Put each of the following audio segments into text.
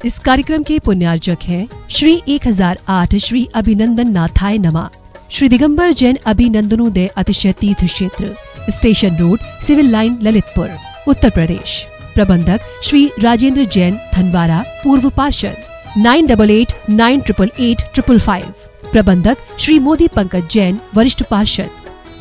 इस कार्यक्रम के पुण्यार्जक हैं श्री 1008 श्री अभिनंदन नाथाय नमः, श्री दिगंबर जैन अभिनंदनोदय अतिशय तीर्थ क्षेत्र, station road, civil line, Lalitpur, Uttar Pradesh. प्रबंधक श्री राजेंद्र जैन धनवारा, पूर्व पार्षद, 9889888555। प्रबंधक श्री मोदी पंकज जैन, वरिष्ठ पार्षद,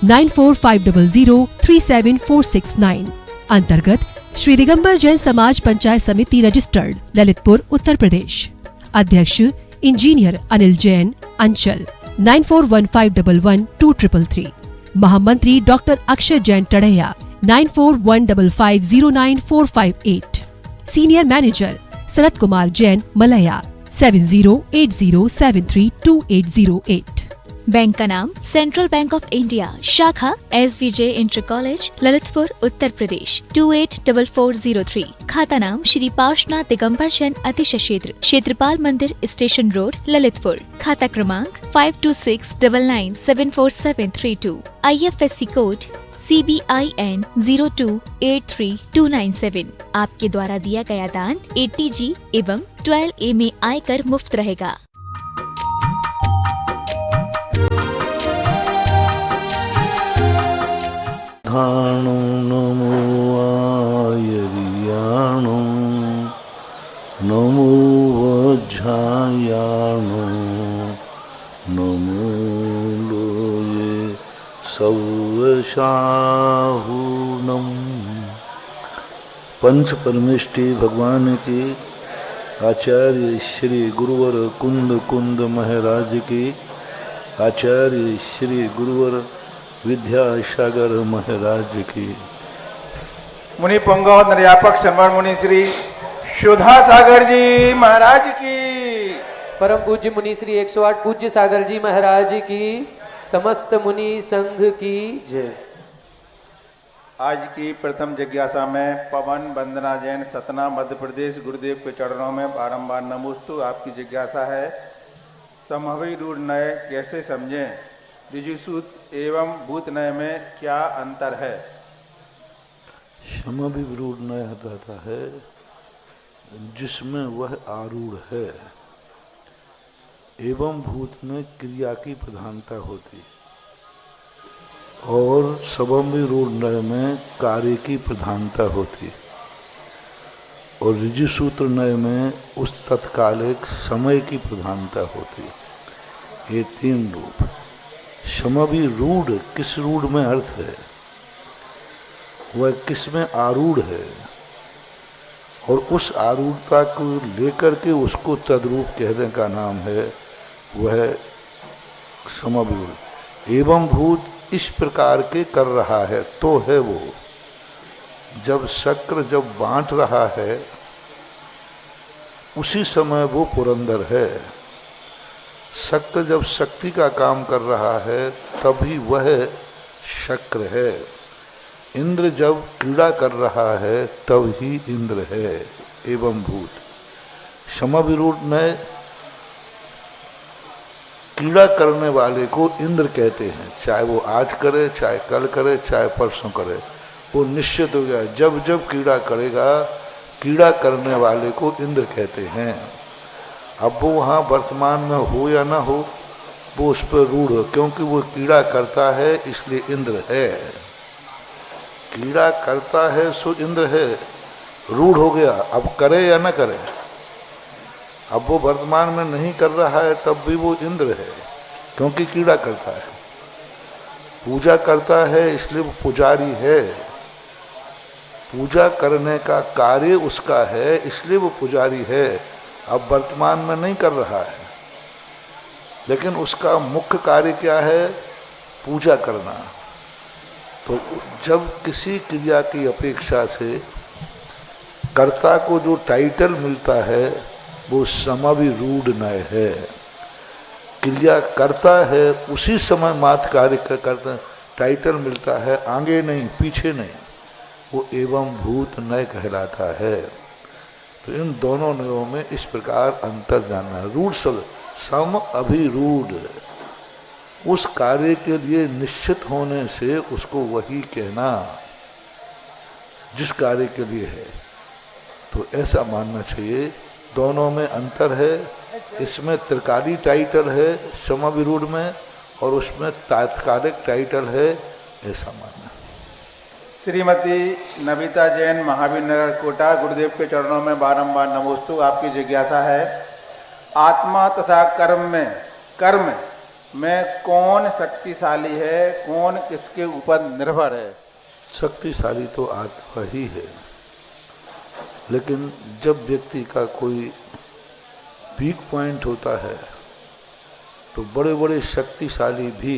9450037469। अंतर्गत श्री दिगंबर जैन समाज पंचायत समिति रजिस्टर्ड, ललितपुर, उत्तर प्रदेश। अध्यक्ष इंजीनियर अनिल जैन, अंचल, 9415112333। महामंत्री doctor Akshay Jain Tadaiya, 9415509458। Senior manager Sharad Kumar Jain, Malaya, 7080732808। Bank का नाम सेंट्रल बैंक ऑफ इंडिया, शाखा SVJ inter college, Lalitpur, Uttar Pradesh, 284403। खाता नाम श्री पार्श्वनाथ दिगंबर जैन अतिशय क्षेत्र, क्षेत्रपाल मंदिर, स्टेशन रोड, ललितपुर। खाता क्रमांक 5269974732। IFSC code CBIN 0283297। आपके द्वारा दिया गया दान 80G एवं 12A में आयकर मुफ्त रहेगा। ाणो नमो आयरियाणो नमो वज्रायाणो नमो लोये सवशाहुनम। पंच परमेष्टि भगवान के आचार्य श्री गुरुवर कुंद महाराज के, आचार्य श्री गुरुवर विद्यासागर महाराज की, मुनि पुंगव निर्यापक सम्मान मुनि श्री सुधा सागर जी महाराज की, परम पूज्य मुनि श्री 108 पूज्य सागर जी महाराज की, समस्त मुनि संघ की जय। आज की प्रथम जिज्ञासा में पवन वंदना जैन, सतना, मध्य प्रदेश, गुरुदेव के चरणों में बारंबार नमोस्तु। आपकी जिज्ञासा है, समहवी रूढ़ नय कैसे समझें? ऋजुसूत एवं भूत नय में क्या अंतर है? समभिरूढ़ नय होता है जिसमें वह आरूढ़ है, एवं भूत में क्रिया की प्रधानता होती, और समभिरूढ़ नय में कार्य की प्रधानता होती, और ऋजुसूत्र नय में उस तत्कालिक समय की प्रधानता होती। ये तीन रूप। समभिरूढ़ किस रूढ़ में अर्थ है, वह किस में आरूढ़ है, और उस आरूढ़ता को लेकर के उसको तद्रूप कहने का नाम है वह समभिरूढ़। एवं भूत इस प्रकार के कर रहा है तो है वो। जब शक्र जब बांट रहा है उसी समय वो पुरंदर है। शक्र जब शक्ति का काम कर रहा है तभी वह शक्र है। इंद्र जब क्रीड़ा कर रहा है तब ही इंद्र है। एवं भूत समभिरूढ़ नय क्रीड़ा करने वाले को इंद्र कहते हैं, चाहे वो आज करे, चाहे कल करे, चाहे परसों करे, वो निश्चित हो गया। जब जब क्रीड़ा करेगा, क्रीड़ा करने वाले को इंद्र कहते हैं। अब वो वहाँ वर्तमान में हो या ना हो, वो उस पर रूढ़ हो, क्योंकि वो क्रीड़ा करता है इसलिए इंद्र है। क्रीड़ा करता है सो इंद्र है, रूढ़ हो गया, अब करे या ना करे। अब वो वर्तमान में नहीं कर रहा है तब भी वो इंद्र है, क्योंकि क्रीड़ा करता है। पूजा करता है इसलिए वो पुजारी है। पूजा करने का कार्य उसका है इसलिए वो पुजारी है। अब वर्तमान में नहीं कर रहा है, लेकिन उसका मुख्य कार्य क्या है? पूजा करना। तो जब किसी क्रिया की अपेक्षा से कर्ता को जो टाइटल मिलता है वो समभिरूढ़ नय है। क्रिया करता है उसी समय मात्र कार्य करता, टाइटल मिलता है, आगे नहीं पीछे नहीं, वो एवं भूत नय कहलाता है। तो इन दोनों नयों में इस प्रकार अंतर जानना है। रूढ़ शब्द सम अभिरूढ़, उस कार्य के लिए निश्चित होने से उसको वही कहना जिस कार्य के लिए है। तो ऐसा मानना चाहिए दोनों में अंतर है। इसमें त्रिकाली टाइटल है समविरूढ़ में, और उसमें तात्कालिक टाइटल है, ऐसा मानना। श्रीमती नविता जैन, महावीर नगर, कोटा। गुरुदेव के चरणों में बारंबार नमोस्तु। आपकी जिज्ञासा है, आत्मा तथा कर्म में कौन शक्तिशाली है, कौन किसके ऊपर निर्भर है? शक्तिशाली तो आत्मा ही है, लेकिन जब व्यक्ति का कोई वीक पॉइंट होता है तो बड़े बड़े शक्तिशाली भी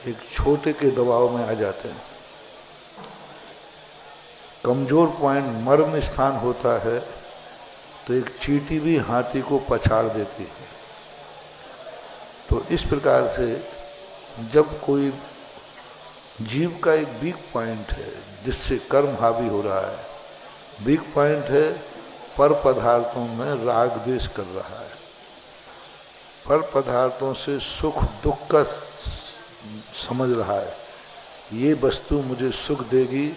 एक छोटे के दबाव में आ जाते हैं। कमजोर पॉइंट मर्म स्थान होता है तो एक चींटी भी हाथी को पछाड़ देती है। तो इस प्रकार से जब कोई जीव का एक वीक पॉइंट है जिससे कर्म हावी हो रहा है, वीक पॉइंट है पर पदार्थों में राग द्वेष कर रहा है, पर पदार्थों से सुख दुख का समझ रहा है, ये वस्तु मुझे सुख देगी,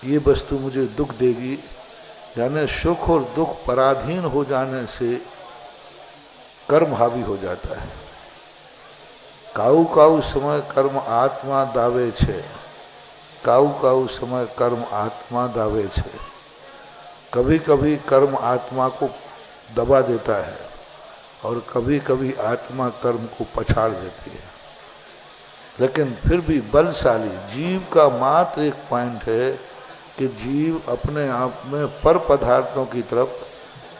ये वस्तु मुझे दुख देगी, यानी सुख और दुख पराधीन हो जाने से कर्म हावी हो जाता है। काऊ काऊ समय कर्म आत्मा दावे छे, काऊ काऊ समय कर्म आत्मा दावे छे। कभी कभी कर्म आत्मा को दबा देता है और कभी कभी आत्मा कर्म को पछाड़ देती है, लेकिन फिर भी बलशाली जीव का मात्र एक पॉइंट है कि जीव अपने आप में पर पदार्थों की तरफ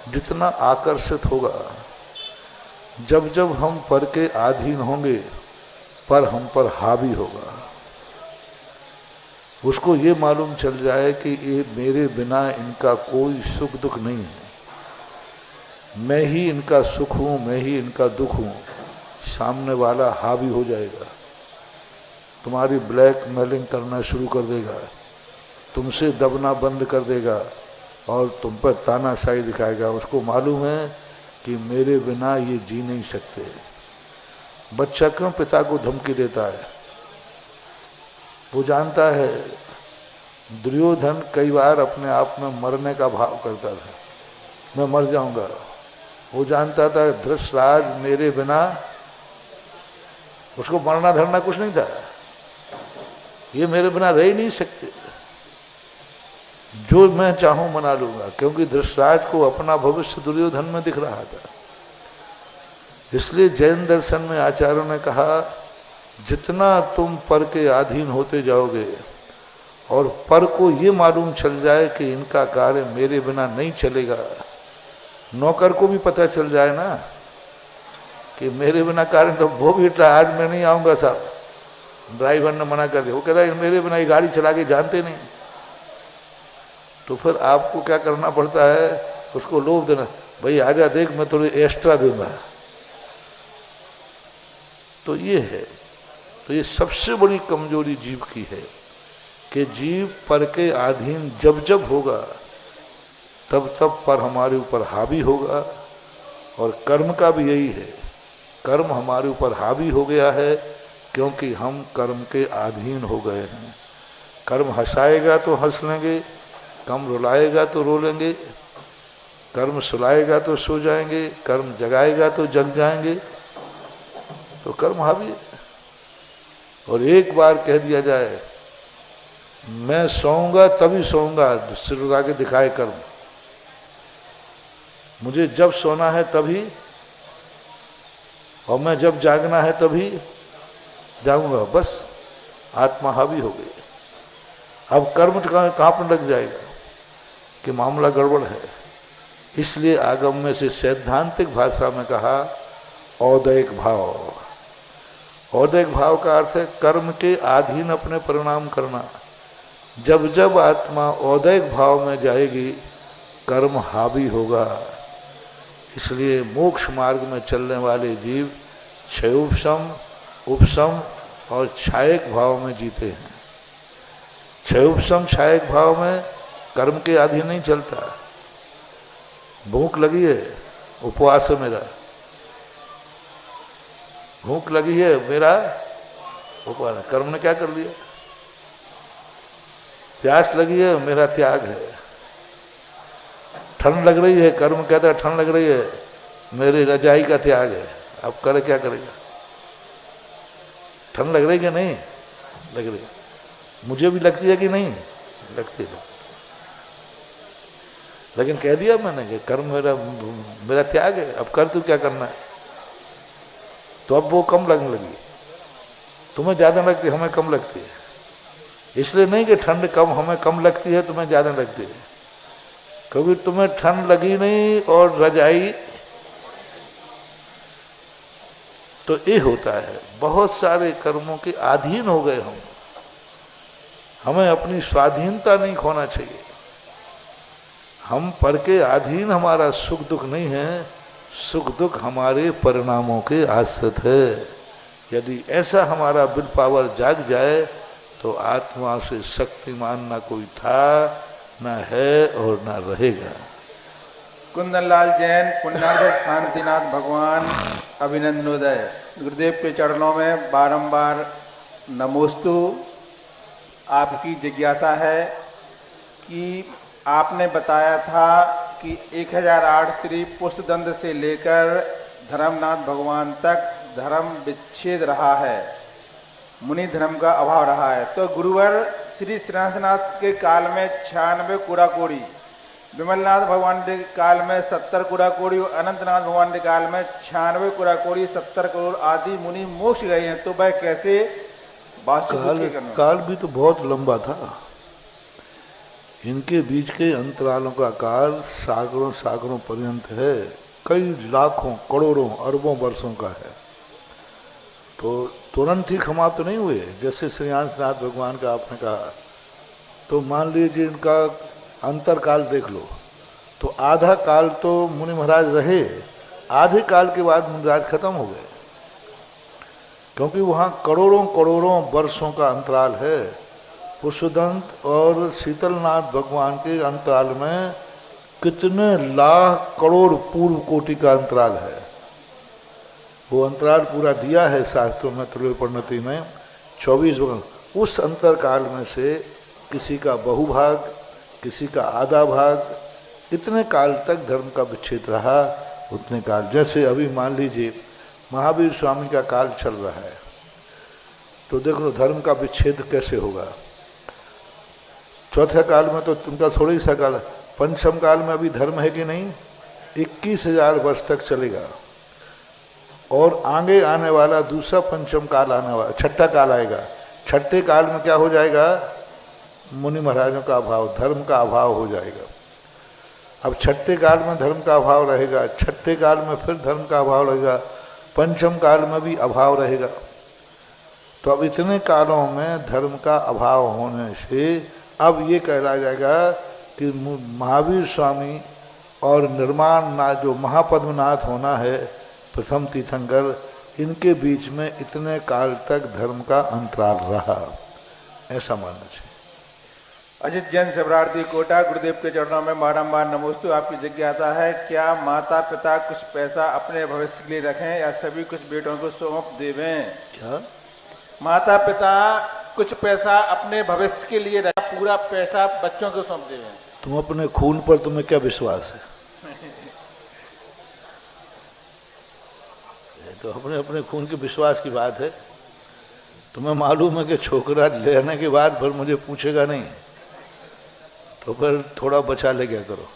जितना आकर्षित होगा, जब जब हम पर के अधीन होंगे पर हम पर हावी होगा। उसको ये मालूम चल जाए कि ये मेरे बिना इनका कोई सुख दुख नहीं है, मैं ही इनका सुख हूँ, मैं ही इनका दुख हूँ। सामने वाला हावी हो जाएगा, तुम्हारी ब्लैक मेलिंग करना शुरू कर देगा, तुमसे दबना बंद कर देगा और तुम पर तानाशाही दिखाएगा। उसको मालूम है कि मेरे बिना ये जी नहीं सकते। बच्चा क्यों पिता को धमकी देता है? वो जानता है दुर्योधन कई बार अपने आप में मरने का भाव करता था, मैं मर जाऊंगा। वो जानता था धृतराज मेरे बिना, उसको मरना धरना कुछ नहीं था, ये मेरे बिना रह ही नहीं सकते, जो मैं चाहूं मना लूंगा, क्योंकि धृतराज को अपना भविष्य दुर्योधन में दिख रहा था। इसलिए जैन दर्शन में आचार्यों ने कहा जितना तुम पर के अधीन होते जाओगे और पर को ये मालूम चल जाए कि इनका कार्य मेरे बिना नहीं चलेगा, नौकर को भी पता चल जाए ना कि मेरे बिना कार्य, तो वो भी आज मैं नहीं आऊंगा साहब, ड्राइवर ने मना कर दिया, वो कहता है मेरे बिना ये गाड़ी चला के जानते नहीं, तो फिर आपको क्या करना पड़ता है, उसको लोभ देना, भाई आजा देख मैं थोड़ी एक्स्ट्रा दूंगा। तो ये है, तो ये सबसे बड़ी कमजोरी जीव की है कि जीव पर के अधीन जब जब होगा तब तब पर हमारे ऊपर हावी होगा। और कर्म का भी यही है, कर्म हमारे ऊपर हावी हो गया है क्योंकि हम कर्म के अधीन हो गए हैं। कर्म हंसाएगा तो हंस लेंगे, कर्म रुलाएगा तो रो लेंगे, कर्म सुलाएगा तो सो जाएंगे, कर्म जगाएगा तो जग जाएंगे। तो कर्म हावी है। और एक बार कह दिया जाए मैं सोऊंगा तभी सोऊंगा, सिर उठा के दिखाए कर्म, मुझे जब सोना है तभी और मैं जब जागना है तभी जागूंगा, बस आत्मा हावी हो गई। अब कर्म कहाँ पर लग जाएगा कि मामला गड़बड़ है। इसलिए आगम में से सैद्धांतिक भाषा में कहा औदैक भाव। औदैक भाव का अर्थ है कर्म के अधीन अपने परिणाम करना। जब जब आत्मा औदैक भाव में जाएगी कर्म हावी होगा। इसलिए मोक्ष मार्ग में चलने वाले जीव क्षयोपशम, उपशम और छायक भाव में जीते हैं। क्षयोपशम छायक भाव में कर्म के अधीन नहीं चलता। भूख लगी है, उपवास है मेरा, भूख लगी है मेरा उपवास, कर्म ने क्या कर लिया। प्यास लगी है मेरा त्याग है, ठंड लग रही है, कर्म कहता है ठंड लग रही है, मेरी रजाई का त्याग है, अब करे क्या करेगा? ठंड लग रही है कि नहीं लग रही? मुझे भी लगती है कि नहीं लगती है, लेकिन कह दिया मैंने कि कर्म मेरा त्याग है, अब कर तू क्या करना है। तो अब वो कम लगने लगी, तुम्हें ज्यादा लगती है, हमें कम लगती है। इसलिए नहीं कि ठंड कम हमें कम लगती है, तुम्हें ज्यादा लगती है, क्योंकि तुम्हें ठंड लगी नहीं और रजाई। तो ये होता है, बहुत सारे कर्मों के अधीन हो गए हम, हमें अपनी स्वाधीनता नहीं खोना चाहिए। हम पर के अधीन हमारा सुख दुख नहीं है, सुख दुख हमारे परिणामों के आश्रित है। यदि ऐसा हमारा विल पावर जाग जाए तो आत्मा से शक्तिमान ना कोई था, ना है और ना रहेगा। कुंदन लाल जैन, पुण्यार्थ शांतिनाथ भगवान, अभिनंदनोदय। गुरुदेव के चरणों में बारंबार नमोस्तु। आपकी जिज्ञासा है कि आपने बताया था कि 1008 श्री पुष्पदंत से लेकर धर्मनाथ भगवान तक धर्म विच्छेद रहा है, मुनि धर्म का अभाव रहा है। तो गुरुवर श्री श्रीनाथ के काल में 96 कूड़ा कोड़ी, विमलनाथ भगवान के काल में 70 कूड़ा कोड़ी और अनंतनाथ भगवान के काल में 96 कूड़ा कोड़ी, 70 करोड़ आदि मुनि मोक्ष गए हैं। तो वह कैसे काल भी तो बहुत लंबा था, इनके बीच के अंतरालों का काल सागरों सागरों पर्यंत है, कई लाखों करोड़ों अरबों वर्षों का है। तो तुरंत ही समाप्त तो नहीं हुए, जैसे श्रीनाथ भगवान का आपने कहा। तो मान लीजिए इनका अंतर काल देख लो, तो आधा काल तो मुनि महाराज रहे, आधे काल के बाद मुनि महाराज खत्म हो गए, क्योंकि वहाँ करोड़ों करोड़ों वर्षों का अंतराल है। पुष्पदंत और शीतलनाथ भगवान के अंतराल में कितने लाख करोड़ पूर्व कोटि का अंतराल है। वो अंतराल पूरा दिया है शास्त्रों में, त्रयोपनिषद में 24 वर्ष। उस अंतर काल में से किसी का बहुभाग, किसी का आधा भाग, इतने काल तक धर्म का विच्छेद रहा। उतने काल, जैसे अभी मान लीजिए महावीर स्वामी का काल चल रहा है, तो देख लो धर्म का विच्छेद कैसे होगा। चौथे काल में तो तुमका थोड़ा ही सा काल, पंचम काल में अभी धर्म है कि नहीं, 21,000 वर्ष तक चलेगा। और आगे आने वाला दूसरा पंचम काल आने वाला, छठा काल आएगा। छठे काल में क्या हो जाएगा? मुनि महाराजों का अभाव, धर्म का अभाव हो जाएगा। अब छठे काल में धर्म का अभाव रहेगा, छठे काल में फिर धर्म का अभाव रहेगा, पंचम काल में भी अभाव रहेगा। तो अब इतने कालों में धर्म का अभाव होने से अब ये कहला जाएगा कि महावीर स्वामी और निर्माण नाथ जो महापद्मनाथ होना है प्रथम तीर्थंकर, इनके बीच में इतने काल तक धर्म का अंतराल रहा, ऐसा मानना चाहिए। अजित जैन शबरार्थी कोटा, गुरुदेव के चरणों में बारंबार नमोस्तु। आपकी जिज्ञासा है, क्या माता पिता कुछ पैसा अपने भविष्य के लिए रखें या सभी कुछ बेटों को सौंप देवें? क्या माता पिता कुछ पैसा अपने भविष्य के लिए रखें, पूरा पैसा बच्चों को सौंप देवें? तुम अपने खून पर तुम्हें क्या विश्वास है? तो अपने अपने खून के विश्वास की बात है। तुम्हें मालूम है कि छोकरा लेने के बाद फिर मुझे पूछेगा नहीं, तो फिर थोड़ा बचा ले क्या करो।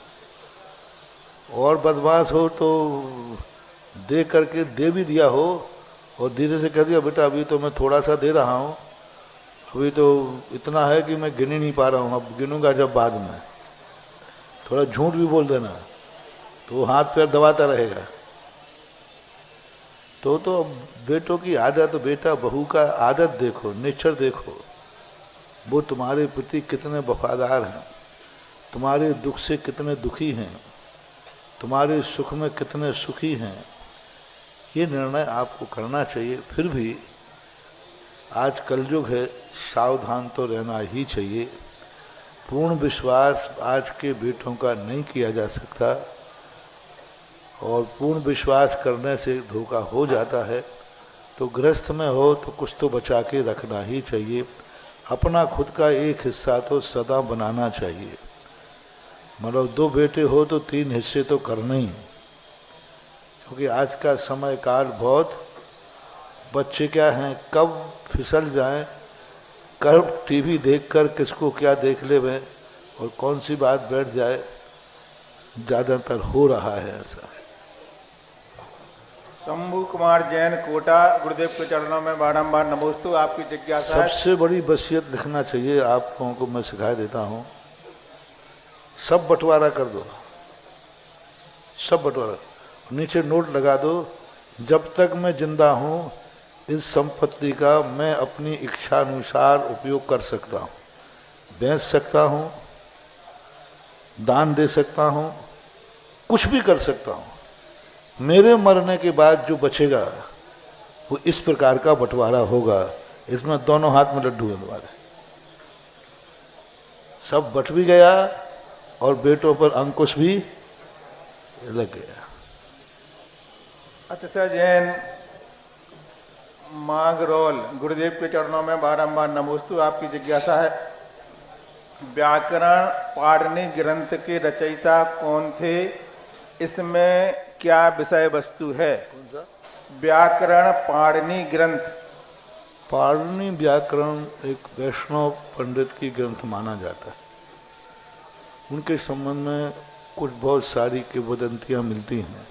और बदमाश हो तो दे करके दे भी दिया हो और धीरे से कह दिया बेटा अभी तो मैं थोड़ा सा दे रहा हूँ, अभी तो इतना है कि मैं गिन ही नहीं पा रहा हूँ, अब गिनूंगा जब बाद में। थोड़ा झूठ भी बोल देना तो वो हाथ पैर दबाता रहेगा। तो बेटों की आदत, बेटा बहू का आदत देखो, नेचर देखो, वो तुम्हारे प्रति कितने वफादार हैं, तुम्हारे दुख से कितने दुखी हैं, तुम्हारे सुख में कितने सुखी हैं। ये निर्णय आपको करना चाहिए। फिर भी आज कलयुग है, सावधान तो रहना ही चाहिए। पूर्ण विश्वास आज के बेटों का नहीं किया जा सकता और पूर्ण विश्वास करने से धोखा हो जाता है। तो गृहस्थ में हो तो कुछ तो बचा के रखना ही चाहिए। अपना खुद का एक हिस्सा तो सदा बनाना चाहिए। मतलब 2 बेटे हो तो 3 हिस्से तो करना ही, क्योंकि आज का समय काल बहुत, बच्चे क्या हैं कब फिसल जाएं, कब टीवी देखकर किसको क्या देख ले वे और कौन सी बात बैठ जाए, ज़्यादातर हो रहा है ऐसा। शंभू कुमार जैन कोटा, गुरुदेव के चरणों में बारंबार नमोस्तु। आपकी जिज्ञासा है। सबसे बड़ी वसीयत लिखना चाहिए आप लोगों को, मैं सिखा देता हूँ, सब बंटवारा कर दो, सब बंटवारा, नीचे नोट लगा दो, जब तक मैं जिंदा हूँ इस संपत्ति का मैं अपनी इच्छा अनुसार उपयोग कर सकता हूँ, बेच सकता हूँ, दान दे सकता हूँ, कुछ भी कर सकता हूँ। मेरे मरने के बाद जो बचेगा वो इस प्रकार का बंटवारा होगा। इसमें दोनों हाथ में लड्डू हैं तुम्हारे, सब बट भी गया और बेटों पर अंकुश भी लग गया। अतिशय जैन मांगरोल, गुरुदेव के चरणों में बारंबार नमोस्तु। आपकी जिज्ञासा है, व्याकरण पाणिनि ग्रंथ के रचयिता कौन थे, इसमें क्या विषय वस्तु है? कौन सा? व्याकरण पाणिनि ग्रंथ। पाणिनि व्याकरण एक वैष्णव पंडित की ग्रंथ माना जाता है। उनके संबंध में कुछ बहुत सारी किंवदंतियां मिलती हैं।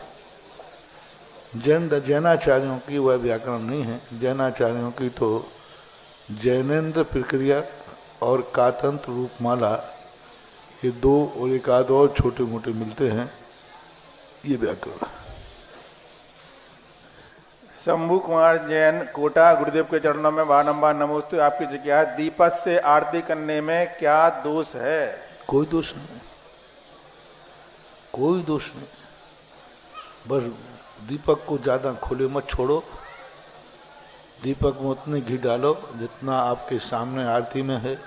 जैनाचार्यों की वह व्याकरण नहीं है। जैनाचार्यों की तो जैनेन्द्र प्रक्रिया और कातंत्र रूपमाला, ये 2 और एक आध और छोटे मोटे मिलते हैं, ये व्याकरण। शंभू कुमार जैन कोटा, गुरुदेव के चरणों में बारंबार नमोस्तु। आपकी जिज्ञासा, दीपक से आरती करने में क्या दोष है? कोई दोष नहीं, कोई दोष नहीं, बस दीपक को ज़्यादा खुले मत छोड़ो, दीपक में उतने घी डालो जितना आपके सामने आरती में है,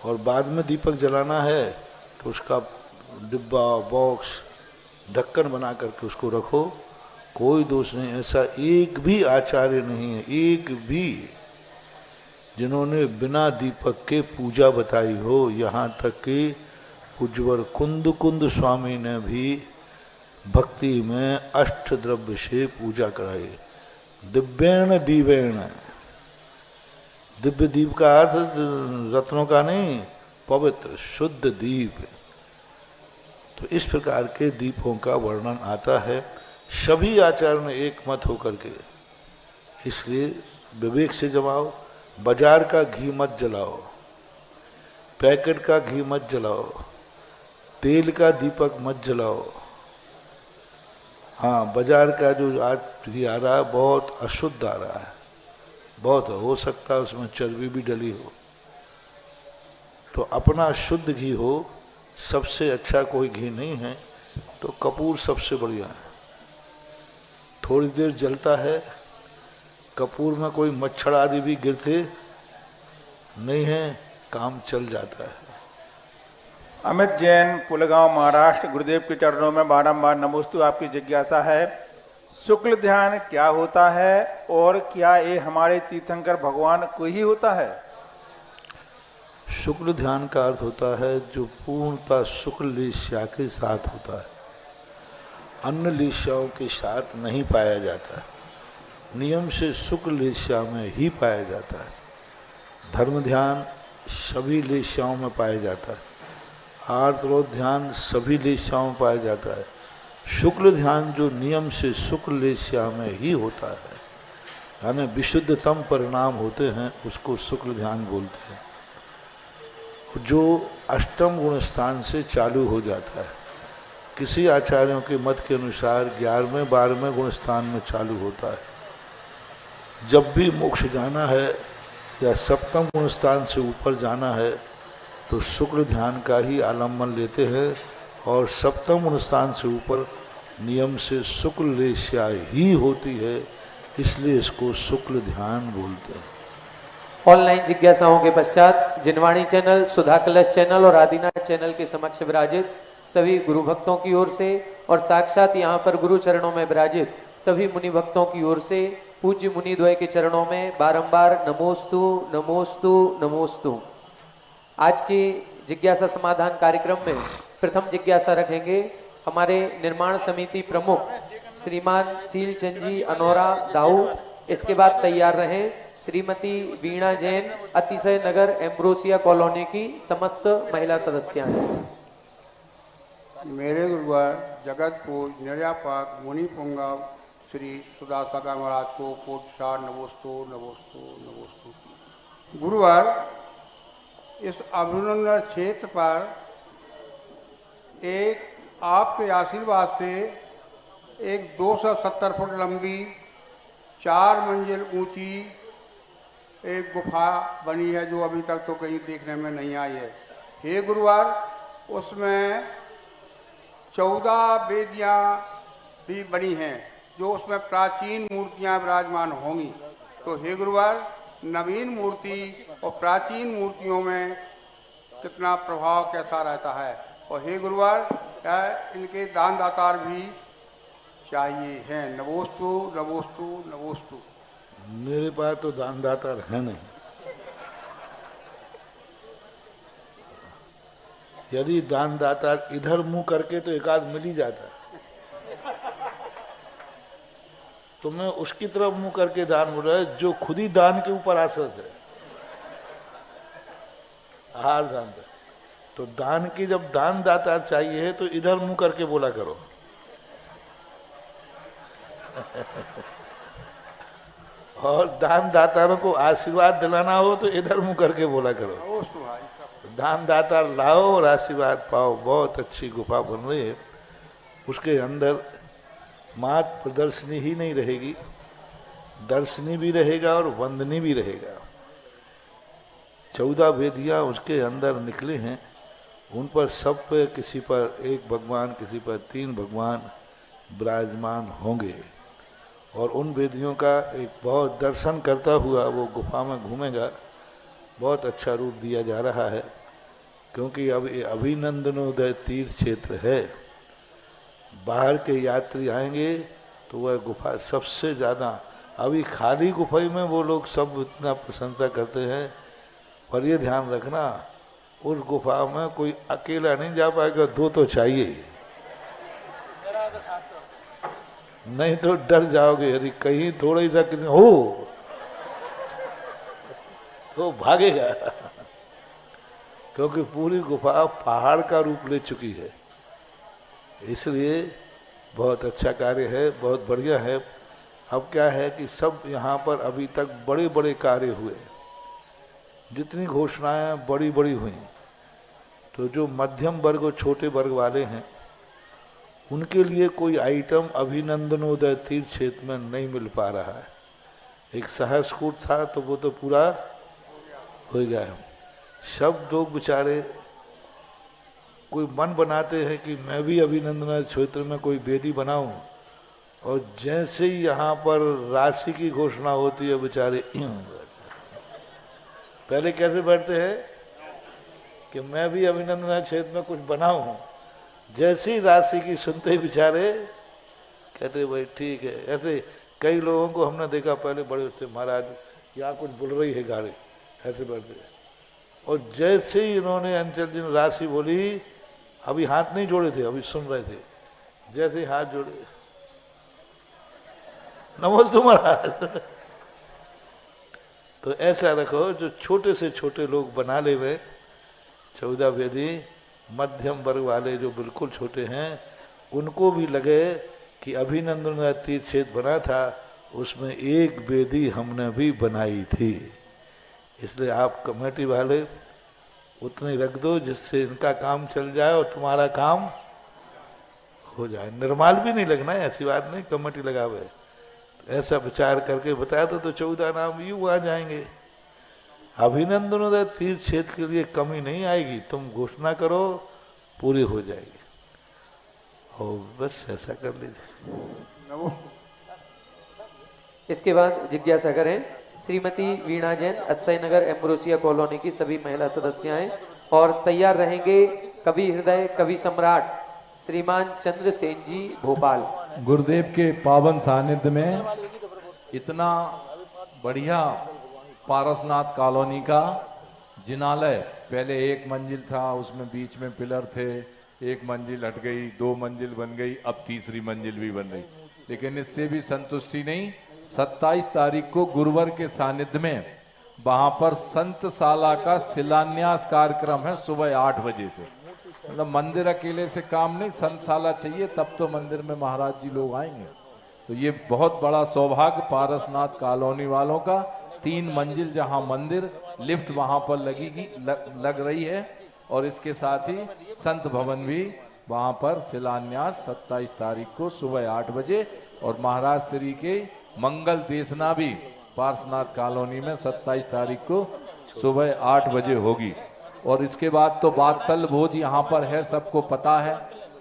और बाद में दीपक जलाना है तो उसका डिब्बा बॉक्स ढक्कन बना करके उसको रखो, कोई दोष नहीं। ऐसा एक भी आचार्य नहीं है, एक भी, जिन्होंने बिना दीपक के पूजा बताई हो। यहाँ तक कि उज्ज्वल कुंद स्वामी ने भी भक्ति में अष्टद्रव्य से पूजा कराई, दिव्येण दीवेण। दिव्य दीप का अर्थ रत्नों का नहीं, पवित्र शुद्ध दीप। तो इस प्रकार के दीपों का वर्णन आता है। सभी आचार्यों ने एक मत होकर के, इसलिए विवेक से जमाओ। बाजार का घी मत जलाओ, पैकेट का घी मत जलाओ, तेल का दीपक मत जलाओ। हाँ, बाजार का जो आज घी आ रहा है बहुत अशुद्ध आ रहा है, बहुत हो सकता है उसमें चर्बी भी डली हो। तो अपना शुद्ध घी हो, सबसे अच्छा कोई घी नहीं है तो कपूर सबसे बढ़िया है। थोड़ी देर जलता है, कपूर में कोई मच्छर आदि भी गिरते नहीं है, काम चल जाता है। अमित जैन, पुलगांव, महाराष्ट्र, गुरुदेव के चरणों में बारंबार नमोस्तु। आपकी जिज्ञासा है, शुक्ल ध्यान क्या होता है और क्या ये हमारे तीर्थंकर भगवान को ही होता है? शुक्ल ध्यान का अर्थ होता है जो पूर्णतः शुक्ल लेस्या के साथ होता है, अन्य लेस्याओं के साथ नहीं पाया जाता है, नियम से शुक्ल लेस्या में ही पाया जाता है। धर्म ध्यान सभी लेस्याओं में पाया जाता है, आर्द्रोध ध्यान सभी लेस्याओं में पाया जाता है। शुक्ल ध्यान जो नियम से शुक्ल लेस्या में ही होता है, यानी विशुद्धतम परिणाम होते हैं, उसको शुक्ल ध्यान बोलते हैं। जो अष्टम गुण स्थान से चालू हो जाता है, किसी आचार्यों के मत के अनुसार 11वें 12वें गुण स्थान में चालू होता है। जब भी मोक्ष जाना है या सप्तम गुण स्थान से ऊपर जाना है तो शुक्ल ध्यान का ही आलम्बन लेते हैं, और सप्तम गुण स्थान से ऊपर नियम से शुक्ल लेस्या ही होती है, इसलिए इसको शुक्ल ध्यान बोलते हैं। ऑनलाइन जिज्ञासाओं के पश्चात जिनवाणी चैनल, सुधा कलश चैनल और आदिनाथ चैनल के समक्ष विराजित सभी गुरु भक्तों की ओर से और साक्षात यहाँ पर गुरु चरणों में विराजित सभी मुनि भक्तों की ओर से पूज्य मुनि द्वय के चरणों में बारंबार नमोस्तु नमोस्तु नमोस्तु। आज के जिज्ञासा समाधान कार्यक्रम में प्रथम जिज्ञासा रखेंगे हमारे निर्माण समिति प्रमुख श्रीमान सीलचंद जी अनोरा दाऊ। इसके बाद तैयार रहें श्रीमती वीणा जैन, अतिशय नगर एम्ब्रोसिया कॉलोनी की समस्त महिला सदस्याएं। मेरे गुरुवार जगतपुर निर्यापाक मुनि पुंगाव श्री सुधा सगा महाराज को कोटसार नमोस्तु नमोस्तु नमोस्तु। गुरुवार इस अभिनंदन क्षेत्र पर एक आपके आशीर्वाद से एक 270 फुट लंबी 4 मंजिल ऊंची एक गुफा बनी है, जो अभी तक तो कहीं देखने में नहीं आई है। हे गुरुवार, उसमें 14 वेदियाँ भी बनी हैं, जो उसमें प्राचीन मूर्तियाँ विराजमान होंगी। तो हे गुरुवार, नवीन मूर्ति और प्राचीन मूर्तियों में कितना प्रभाव कैसा रहता है। और हे गुरुवार, इनके दान दातार भी चाहिए हैं। नमोस्तु नमोस्तु नमोस्तु। मेरे पास तो दानदाता है नहीं। यदि दानदाता इधर मुंह करके तो एक आध मिल ही जाता है, तो मैं उसकी तरफ मुंह करके दान बोल रहा है जो खुद ही दान के ऊपर आश्रित है, आहार दान। तो दान की जब दानदाता चाहिए तो इधर मुंह करके बोला करो। और दानदाताओं को आशीर्वाद दिलाना हो तो इधर मुंह करके बोला करो। दानदाता लाओ और आशीर्वाद पाओ। बहुत अच्छी गुफा बन रही है, उसके अंदर मात्र प्रदर्शनी ही नहीं रहेगी, दर्शनी भी रहेगा और वंदनी भी रहेगा। 14 वेदियाँ उसके अंदर निकले हैं, उन पर सब पे किसी पर एक भगवान, किसी पर 3 भगवान विराजमान होंगे। और उन वेदियों का एक बहुत दर्शन करता हुआ वो गुफा में घूमेगा। बहुत अच्छा रूप दिया जा रहा है, क्योंकि अब ये अभिनंदनोदय तीर्थ क्षेत्र है। बाहर के यात्री आएंगे तो वह गुफा सबसे ज़्यादा, अभी खाली गुफा में वो लोग सब इतना प्रशंसा करते हैं, पर ये ध्यान रखना उस गुफा में कोई अकेला नहीं जा पाएगा, 2 तो चाहिए, नहीं तो डर जाओगे। अरे कहीं थोड़ा ही सा कितने हो तो भागेगा, क्योंकि पूरी गुफा पहाड़ का रूप ले चुकी है। इसलिए बहुत अच्छा कार्य है, बहुत बढ़िया है। अब क्या है कि सब यहाँ पर अभी तक बड़े बड़े कार्य हुए, जितनी घोषणाएं बड़ी बड़ी हुई, तो जो मध्यम वर्ग और छोटे वर्ग वाले हैं उनके लिए कोई आइटम अभिनंदनोदय तीर्थ क्षेत्र में नहीं मिल पा रहा है। एक सहज कूट था तो वो तो पूरा हो गया है। सब लोग बेचारे कोई मन बनाते हैं कि मैं भी अभिनंदनोदय क्षेत्र में कोई वेदी बनाऊं, और जैसे ही यहाँ पर राशि की घोषणा होती है बेचारे पहले कैसे बैठते हैं कि मैं भी अभिनंदनोदय क्षेत्र में कुछ बनाऊं, जैसी राशि की सुनते ही बेचारे कहते भाई ठीक है। ऐसे कई लोगों को हमने देखा, पहले बड़े उससे महाराज यहाँ कुछ बुल रही है गाड़ी, ऐसे बैठते, और जैसे ही इन्होंने अंचल जी ने राशि बोली, अभी हाथ नहीं जोड़े थे, अभी सुन रहे थे, जैसे ही हाथ जोड़े नमस्ते महाराज। तो ऐसा रखो जो छोटे से छोटे लोग बना ले वे 14 वेदी, मध्यम वर्ग वाले जो बिल्कुल छोटे हैं उनको भी लगे कि अभिनंदनोदय तीर्थ क्षेत्र बना था, उसमें एक वेदी हमने भी बनाई थी। इसलिए आप कमेटी वाले उतने रख दो जिससे इनका काम चल जाए और तुम्हारा काम हो जाए। निर्माल भी नहीं लगना है, ऐसी बात नहीं कमेटी लगा हुए, ऐसा विचार करके बताया तो 14 नाम यूं आ जाएंगे। अभिनंदनोदय तीर्थ क्षेत्र के लिए कमी नहीं आएगी, तुम घोषणा करो पूरी हो जाएगी, और बस ऐसा कर लीजिए। इसके बाद जिज्ञासा करें श्रीमती वीणा जैन, अक्षय नगर एम्ब्रोसिया कॉलोनी की सभी महिला सदस्याएं। और तैयार रहेंगे कवि हृदय, कवि सम्राट श्रीमान चंद्रसेन जी भोपाल। गुरुदेव के पावन सानिध्य में इतना बढ़िया पारसनाथ कॉलोनी का जिनालय, पहले 1 मंजिल था, उसमें बीच में पिलर थे, एक मंजिल हट गई, 2 मंजिल बन गई, अब तीसरी मंजिल भी बन रही, लेकिन इससे भी संतुष्टि नहीं। 27 तारीख को गुरुवर के सानिध्य में वहां पर संतशाला का शिलान्यास कार्यक्रम है सुबह 8 बजे से। मतलब मंदिर अकेले से काम नहीं, संतशाला चाहिए, तब तो मंदिर में महाराज जी लोग आएंगे। तो ये बहुत बड़ा सौभाग्य पारसनाथ कॉलोनी वालों का। 3 मंजिल जहां मंदिर, लिफ्ट वहां पर लगेगी, लग रही है, और इसके साथ ही संत भवन भी वहां पर शिलान्यास 27 तारीख को सुबह 8 बजे, और महाराज श्री के मंगल देशना भी पारसनाथ कॉलोनी में 27 तारीख को सुबह 8 बजे होगी। और इसके बाद तो बादशाह भोज यहाँ पर है, सबको पता है।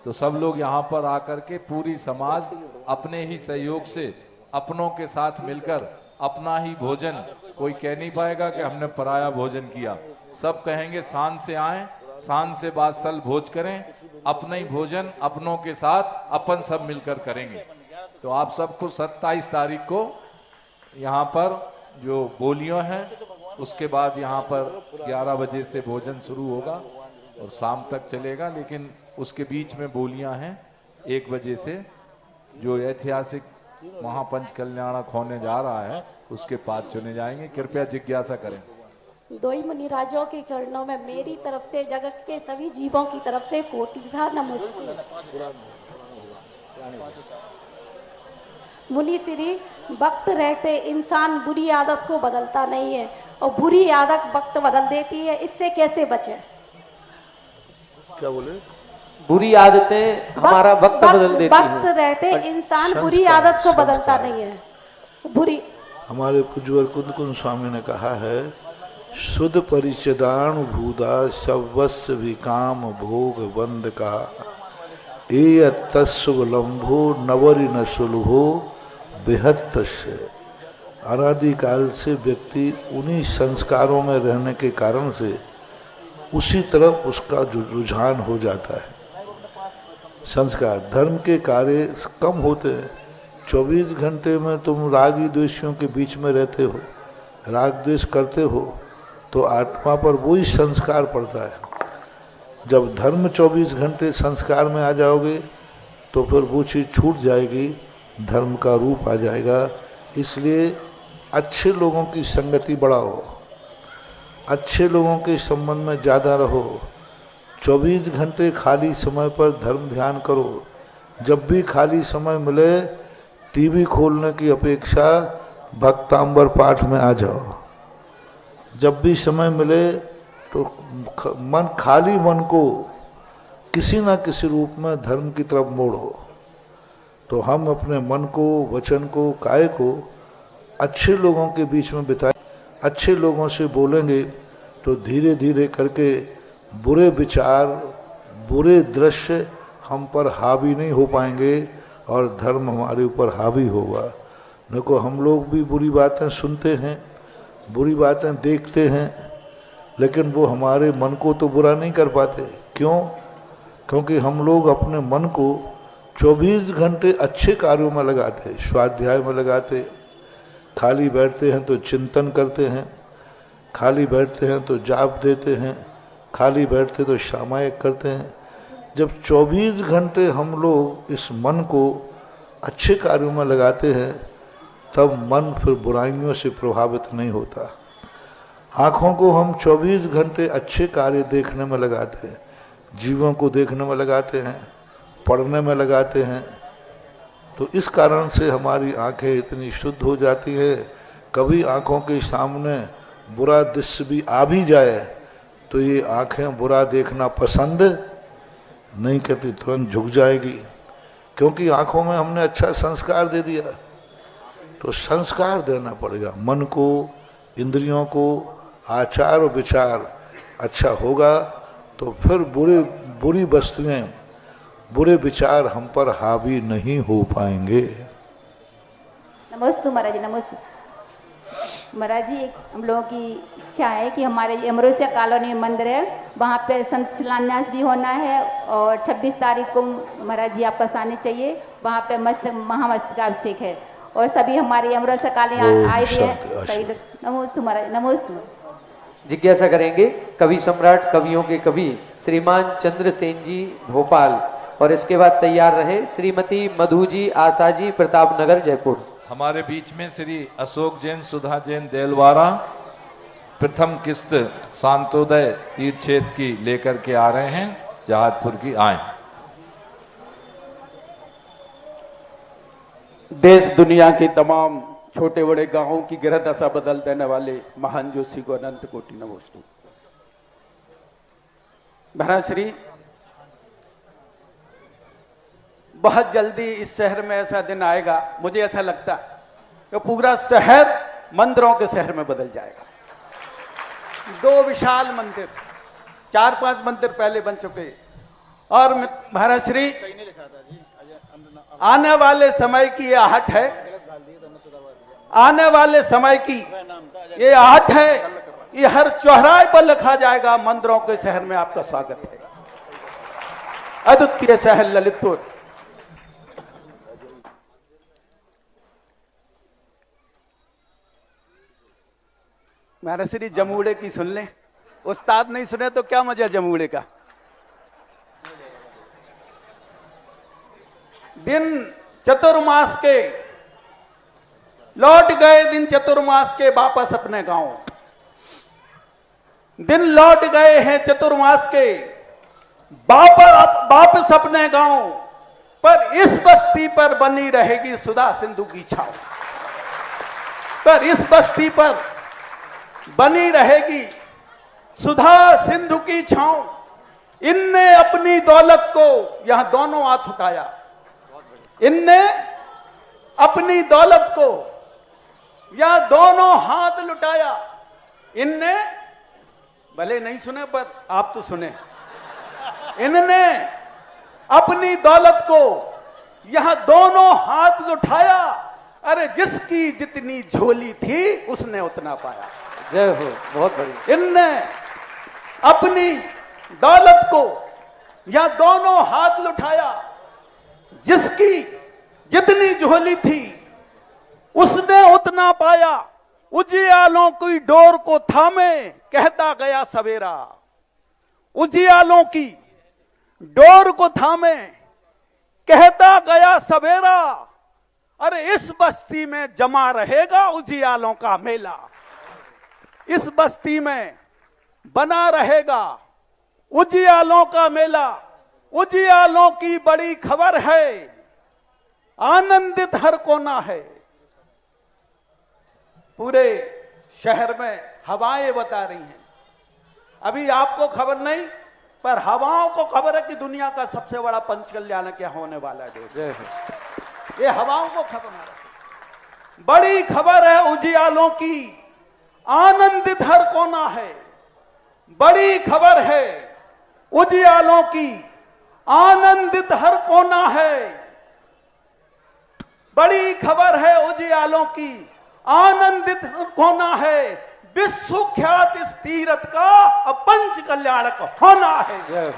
तो सब लोग यहाँ पर आकर के पूरी समाज अपने ही सहयोग से अपनों के साथ मिलकर अपना ही भोजन, कोई कह नहीं पाएगा कि हमने पराया भोजन किया, सब कहेंगे शान से आए, शान से बादशाह भोज करें, अपना ही भोजन अपनों के साथ अपन सब मिलकर करेंगे। तो आप सबको 27 तारीख को यहाँ पर जो बोलियां हैं, उसके बाद यहाँ पर 11 बजे से भोजन शुरू होगा और शाम तक चलेगा, लेकिन उसके बीच में बोलियां हैं 1 बजे से। जो ऐतिहासिक महापंच कल्याणक होने जा रहा है उसके पाद चुने जाएंगे। कृपया जिज्ञासा करें। दो ही मुनिराजों के चरणों में मेरी तरफ से, जगत के सभी जीवों की तरफ से कोटिधा नमस्ते। मुनि श्री, वक्त रहते इंसान बुरी आदत को बदलता नहीं है और बुरी आदत वक्त बदल देती है, इससे कैसे बचे? क्या बोले? बुरी आदतें हमारा वक्त बदल देती हैं। वक्त रहते इंसान बुरी आदत को बदलता नहीं है। बुरी, हमारे पूज्यवर कुंद कुंद स्वामी ने कहा है, शुद्ध परिचदाणु भूदा सवस्व विकाम भोग बंद का ए तस्वलंभो नवरि न सुलभो बेहद तस्य। अनादिकाल से व्यक्ति उन्हीं संस्कारों में रहने के कारण से उसी तरफ उसका रुझान हो जाता है। संस्कार, धर्म के कार्य कम होते हैं। 24 घंटे में तुम रागी द्वेषियों के बीच में रहते हो, राग द्वेष करते हो, तो आत्मा पर वही संस्कार पड़ता है। जब धर्म 24 घंटे संस्कार में आ जाओगे तो फिर वो चीज़ छूट जाएगी, धर्म का रूप आ जाएगा। इसलिए अच्छे लोगों की संगति बढ़ाओ, अच्छे लोगों के संबंध में ज़्यादा रहो। 24 घंटे खाली समय पर धर्म ध्यान करो। जब भी खाली समय मिले टीवी खोलने की अपेक्षा भक्तांबर पाठ में आ जाओ। जब भी समय मिले तो खाली मन को किसी न किसी रूप में धर्म की तरफ मोड़ो। तो हम अपने मन को, वचन को, काय को अच्छे लोगों के बीच में बिताएं। अच्छे लोगों से बोलेंगे तो धीरे धीरे करके बुरे विचार, बुरे दृश्य हम पर हावी नहीं हो पाएंगे और धर्म हमारे ऊपर हावी होगा। देखो, हम लोग भी बुरी बातें सुनते हैं, बुरी बातें देखते हैं, लेकिन वो हमारे मन को तो बुरा नहीं कर पाते। क्यों? क्योंकि हम लोग अपने मन को 24 घंटे अच्छे कार्यों में लगाते, स्वाध्याय में लगाते, खाली बैठते हैं तो चिंतन करते हैं, खाली बैठते हैं तो जाप देते हैं, खाली बैठते तो सामायिक करते हैं। जब 24 घंटे हम लोग इस मन को अच्छे कार्यों में लगाते हैं तब मन फिर बुराइयों से प्रभावित नहीं होता। आँखों को हम 24 घंटे अच्छे कार्य देखने में लगाते हैं, जीवों को देखने में लगाते हैं, पढ़ने में लगाते हैं, तो इस कारण से हमारी आंखें इतनी शुद्ध हो जाती है। कभी आंखों के सामने बुरा दृश्य भी आ भी जाए तो ये आंखें बुरा देखना पसंद नहीं करती, तुरंत झुक जाएगी, क्योंकि आंखों में हमने अच्छा संस्कार दे दिया। तो संस्कार देना पड़ेगा मन को, इंद्रियों को, आचार और विचार अच्छा होगा तो फिर बुरी वस्तुएं, बुरे विचार हम पर हावी नहीं हो पाएंगे। नमस्ते महाराज जी। नमस्ते महाराज जी। एक हम लोगों की इच्छा है कि हमारे अमरोसिया कॉलोनी में मंदिर है, वहाँ पे संत शिलान्यास भी होना है और 26 तारीख को महाराज जी आप पास आने चाहिए। वहाँ पे महामस्तकाभिषेक है और सभी हमारी अमरोसिया कॉलोनी आए हुए हैं। नमस्ते महाराज। नमस्ते। जिज्ञासा करेंगे कवि सम्राट कवियों के कवि श्रीमान चंद्रसेन जी भोपाल, और इसके बाद तैयार रहे श्रीमती मधु जी आशा जी प्रतापनगर जयपुर। हमारे बीच में श्री अशोक जैन सुधा जैन देलवारा प्रथम किस्त शांतोदय तीर्थ क्षेत्र की लेकर के आ रहे हैं, जहाजपुर की आए। देश दुनिया के तमाम छोटे बड़े गांवों की गिरह दशा बदल देने वाले महान जोशी को अनंत कोटि नमोस्तु। महाराज श्री, बहुत जल्दी इस शहर में ऐसा दिन आएगा, मुझे ऐसा लगता कि पूरा शहर मंदिरों के शहर में बदल जाएगा। 2 विशाल मंदिर, 4-5 मंदिर पहले बन चुके, और महाराज श्री आने वाले समय की ये आहट है, आने वाले समय की ये आहट है, ये हर चौराहे पर लिखा जाएगा, मंदिरों के शहर में आपका स्वागत है। अद्वितीय शहर ललितपुर। महाराज श्री जमूड़े की सुन लें, उस्ताद नहीं सुने तो क्या मजा जमूड़े का। दिन चतुर्मास के लौट गए, दिन चतुर्मास के वापस अपने गांव, दिन लौट गए हैं चतुर्मास के वापस अपने गांव, पर इस बस्ती पर बनी रहेगी सुधा सिंधु की छाव, पर इस बस्ती पर बनी रहेगी सुधा सिंधु की छांव। इनने अपनी दौलत को, यहां दोनों हाथ उठाया, इनने अपनी दौलत को या दोनों हाथ लुटाया, इनने, भले नहीं सुने पर आप तो सुने, इनने अपनी दौलत को यहां दोनों हाथ लुटाया, अरे जिसकी जितनी झोली थी उसने उतना पाया। जय हो, बहुत बढ़िया। इनने अपनी दौलत को या दोनों हाथ लुटाया, जिसकी जितनी झोली थी उसने उतना पाया। उजियालों की डोर को थामे कहता गया सवेरा, उजियालों की डोर को थामे कहता गया सवेरा, अरे इस बस्ती में जमा रहेगा उजियालों का मेला, इस बस्ती में बना रहेगा उजियालों का मेला। उजियालों की बड़ी खबर है, आनंदित हर कोना है। पूरे शहर में हवाएं बता रही हैं, अभी आपको खबर नहीं पर हवाओं को खबर है कि दुनिया का सबसे बड़ा पंच कल्याण क्या होने वाला है। ये हवाओं को खबर है, बड़ी खबर है उजियालों की, आनंदित हर कोना है। बड़ी खबर है उजियालों की, आनंदित हर कोना है। बड़ी खबर है उजियालों की, आनंदित हर कोना है। विश्वख्यात इस तीरथ का अब पंच कल्याणक होना है।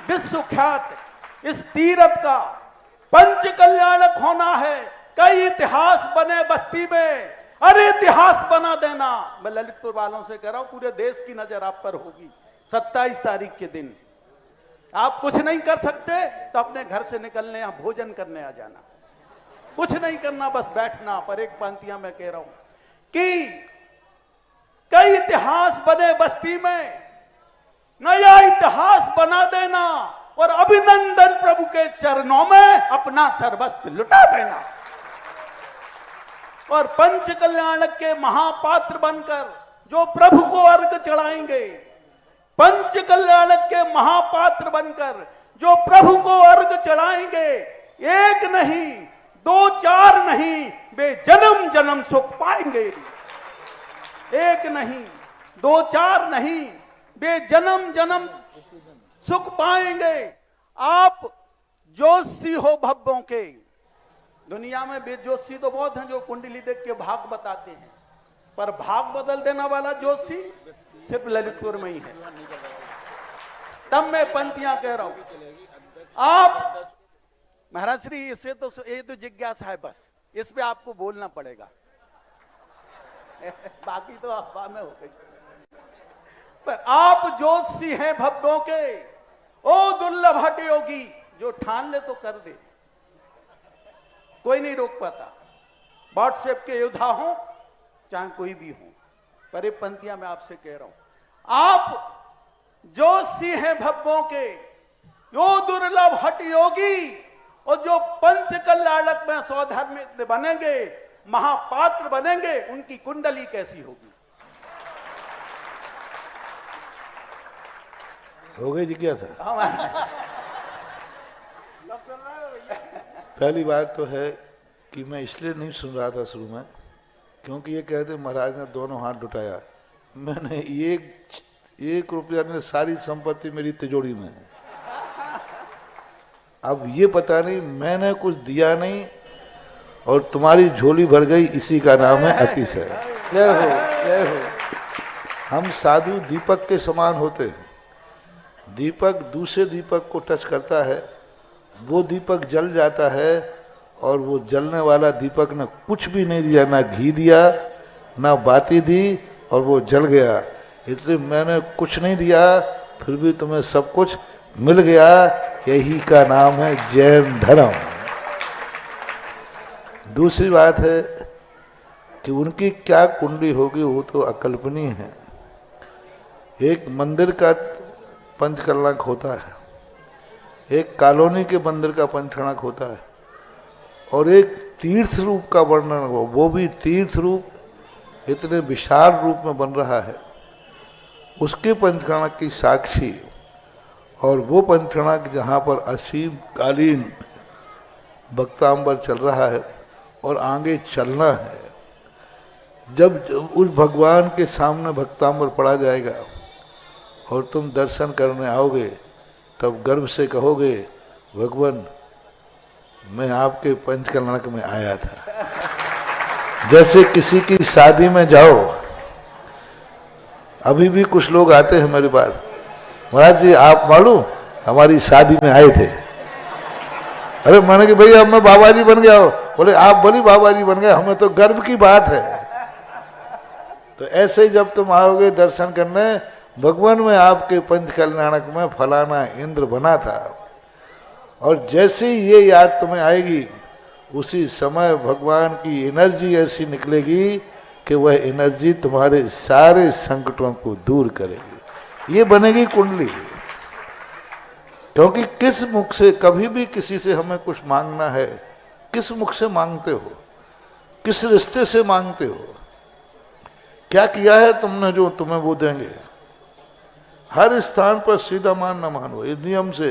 विश्वख्यात इस तीरथ का पंच कल्याणक होना है। कई इतिहास बने बस्ती में, अरे इतिहास बना देना। मैं ललितपुर वालों से कह रहा हूं, पूरे देश की नजर आप पर होगी 27 तारीख के दिन। आप कुछ नहीं कर सकते तो अपने घर से निकलने या भोजन करने आ जाना, कुछ नहीं करना, बस बैठना। पर एक पंक्तियां मैं कह रहा हूं कि कई इतिहास बने बस्ती में, नया इतिहास बना देना और अभिनंदन प्रभु के चरणों में अपना सर्वस्व लुटा देना और पंच कल्याणक के महापात्र बनकर जो प्रभु को अर्घ चढ़ाएंगे, पंच कल्याणक के महापात्र बनकर जो प्रभु को अर्घ चढ़ाएंगे, एक नहीं दो चार नहीं, वे जन्म जन्म सुख पाएंगे। एक नहीं दो चार नहीं, वे जन्म जन्म सुख पाएंगे। आप जोशी हो भव्यों के, दुनिया में बेजोशी तो बहुत हैं जो कुंडली देख के भाग बताते हैं, पर भाग बदल देने वाला जोशी सिर्फ ललितपुर में ही है। तब मैं पंक्तियां कह रहा हूं। आप महाराज श्री, इससे तो ये तो जिज्ञासा है, बस इस पे आपको बोलना पड़ेगा बाकी तो अफवाह में हो गई। पर आप ज्योतिषी हैं भव्यों के, ओ दुर्लभ हट योगी, जो ठान ले तो कर दे, कोई नहीं रोक पाता। व्हाट्सएप के योद्धा हो चाहे कोई भी हो, परे पंक्तियां मैं आपसे कह रहा हूं, आप ज्योतिषी हैं भव्यों के, यो दुर्लभ हट योगी, और जो पंच कल्याणक में स्वधर्म बनेंगे, महापात्र बनेंगे, उनकी कुंडली कैसी होगी। हो गई जिज्ञासा। पहली बात तो है कि मैं इसलिए नहीं सुन रहा था शुरू में, क्योंकि ये कहते महाराज ने दोनों हाथ लुटाया। मैंने एक रुपया ने सारी संपत्ति मेरी तिजोरी में है। अब ये पता नहीं मैंने कुछ दिया नहीं और तुम्हारी झोली भर गई, इसी का नाम है अतिशय। जय हो, जय हो। हम साधु दीपक के समान होते हैं। दीपक दूसरे दीपक को टच करता है, वो दीपक जल जाता है, और वो जलने वाला दीपक ने कुछ भी नहीं दिया, ना घी दिया ना बाती दी, और वो जल गया। इसलिए मैंने कुछ नहीं दिया, फिर भी तुम्हें सब कुछ मिल गया। यही का नाम है जैन धर्म। दूसरी बात है कि उनकी क्या कुंडली होगी वो तो अकल्पनीय है। एक मंदिर का पंचकलंक होता है, एक कॉलोनी के मंदिर का पंचकलंक होता है, और एक तीर्थ रूप का वर्णन हो, वो भी तीर्थ रूप इतने विशाल रूप में बन रहा है, उसके पंचकलंक की साक्षी, और वो पंचकलंक जहाँ पर असीम कालीन भक्तांबर चल रहा है और आगे चलना है। जब उस भगवान के सामने भक्तांबर पड़ा जाएगा और तुम दर्शन करने आओगे, तब गर्व से कहोगे, भगवान मैं आपके पंचकलंक में आया था। जैसे किसी की शादी में जाओ, अभी भी कुछ लोग आते हैं मेरे पास, महाराज जी आप मालूम हमारी शादी में आए थे। अरे मैंने कि भैया अब मैं बाबा जी बन गया हो। बोले आप बोली बाबा जी बन गए, हमें तो गर्व की बात है। तो ऐसे ही जब तुम आओगे दर्शन करने, भगवान में आपके पंचकल्याणक में फलाना इंद्र बना था, और जैसे ही ये याद तुम्हें आएगी, उसी समय भगवान की एनर्जी ऐसी निकलेगी कि वह एनर्जी तुम्हारे सारे संकटों को दूर करेगी। ये बनेगी कुंडली। क्योंकि किस मुख से कभी भी किसी से हमें कुछ मांगना है, किस मुख से मांगते हो, किस रिश्ते से मांगते हो, क्या किया है तुमने जो तुम्हें वो देंगे। हर स्थान पर सीधा मान न मानो, इस नियम से।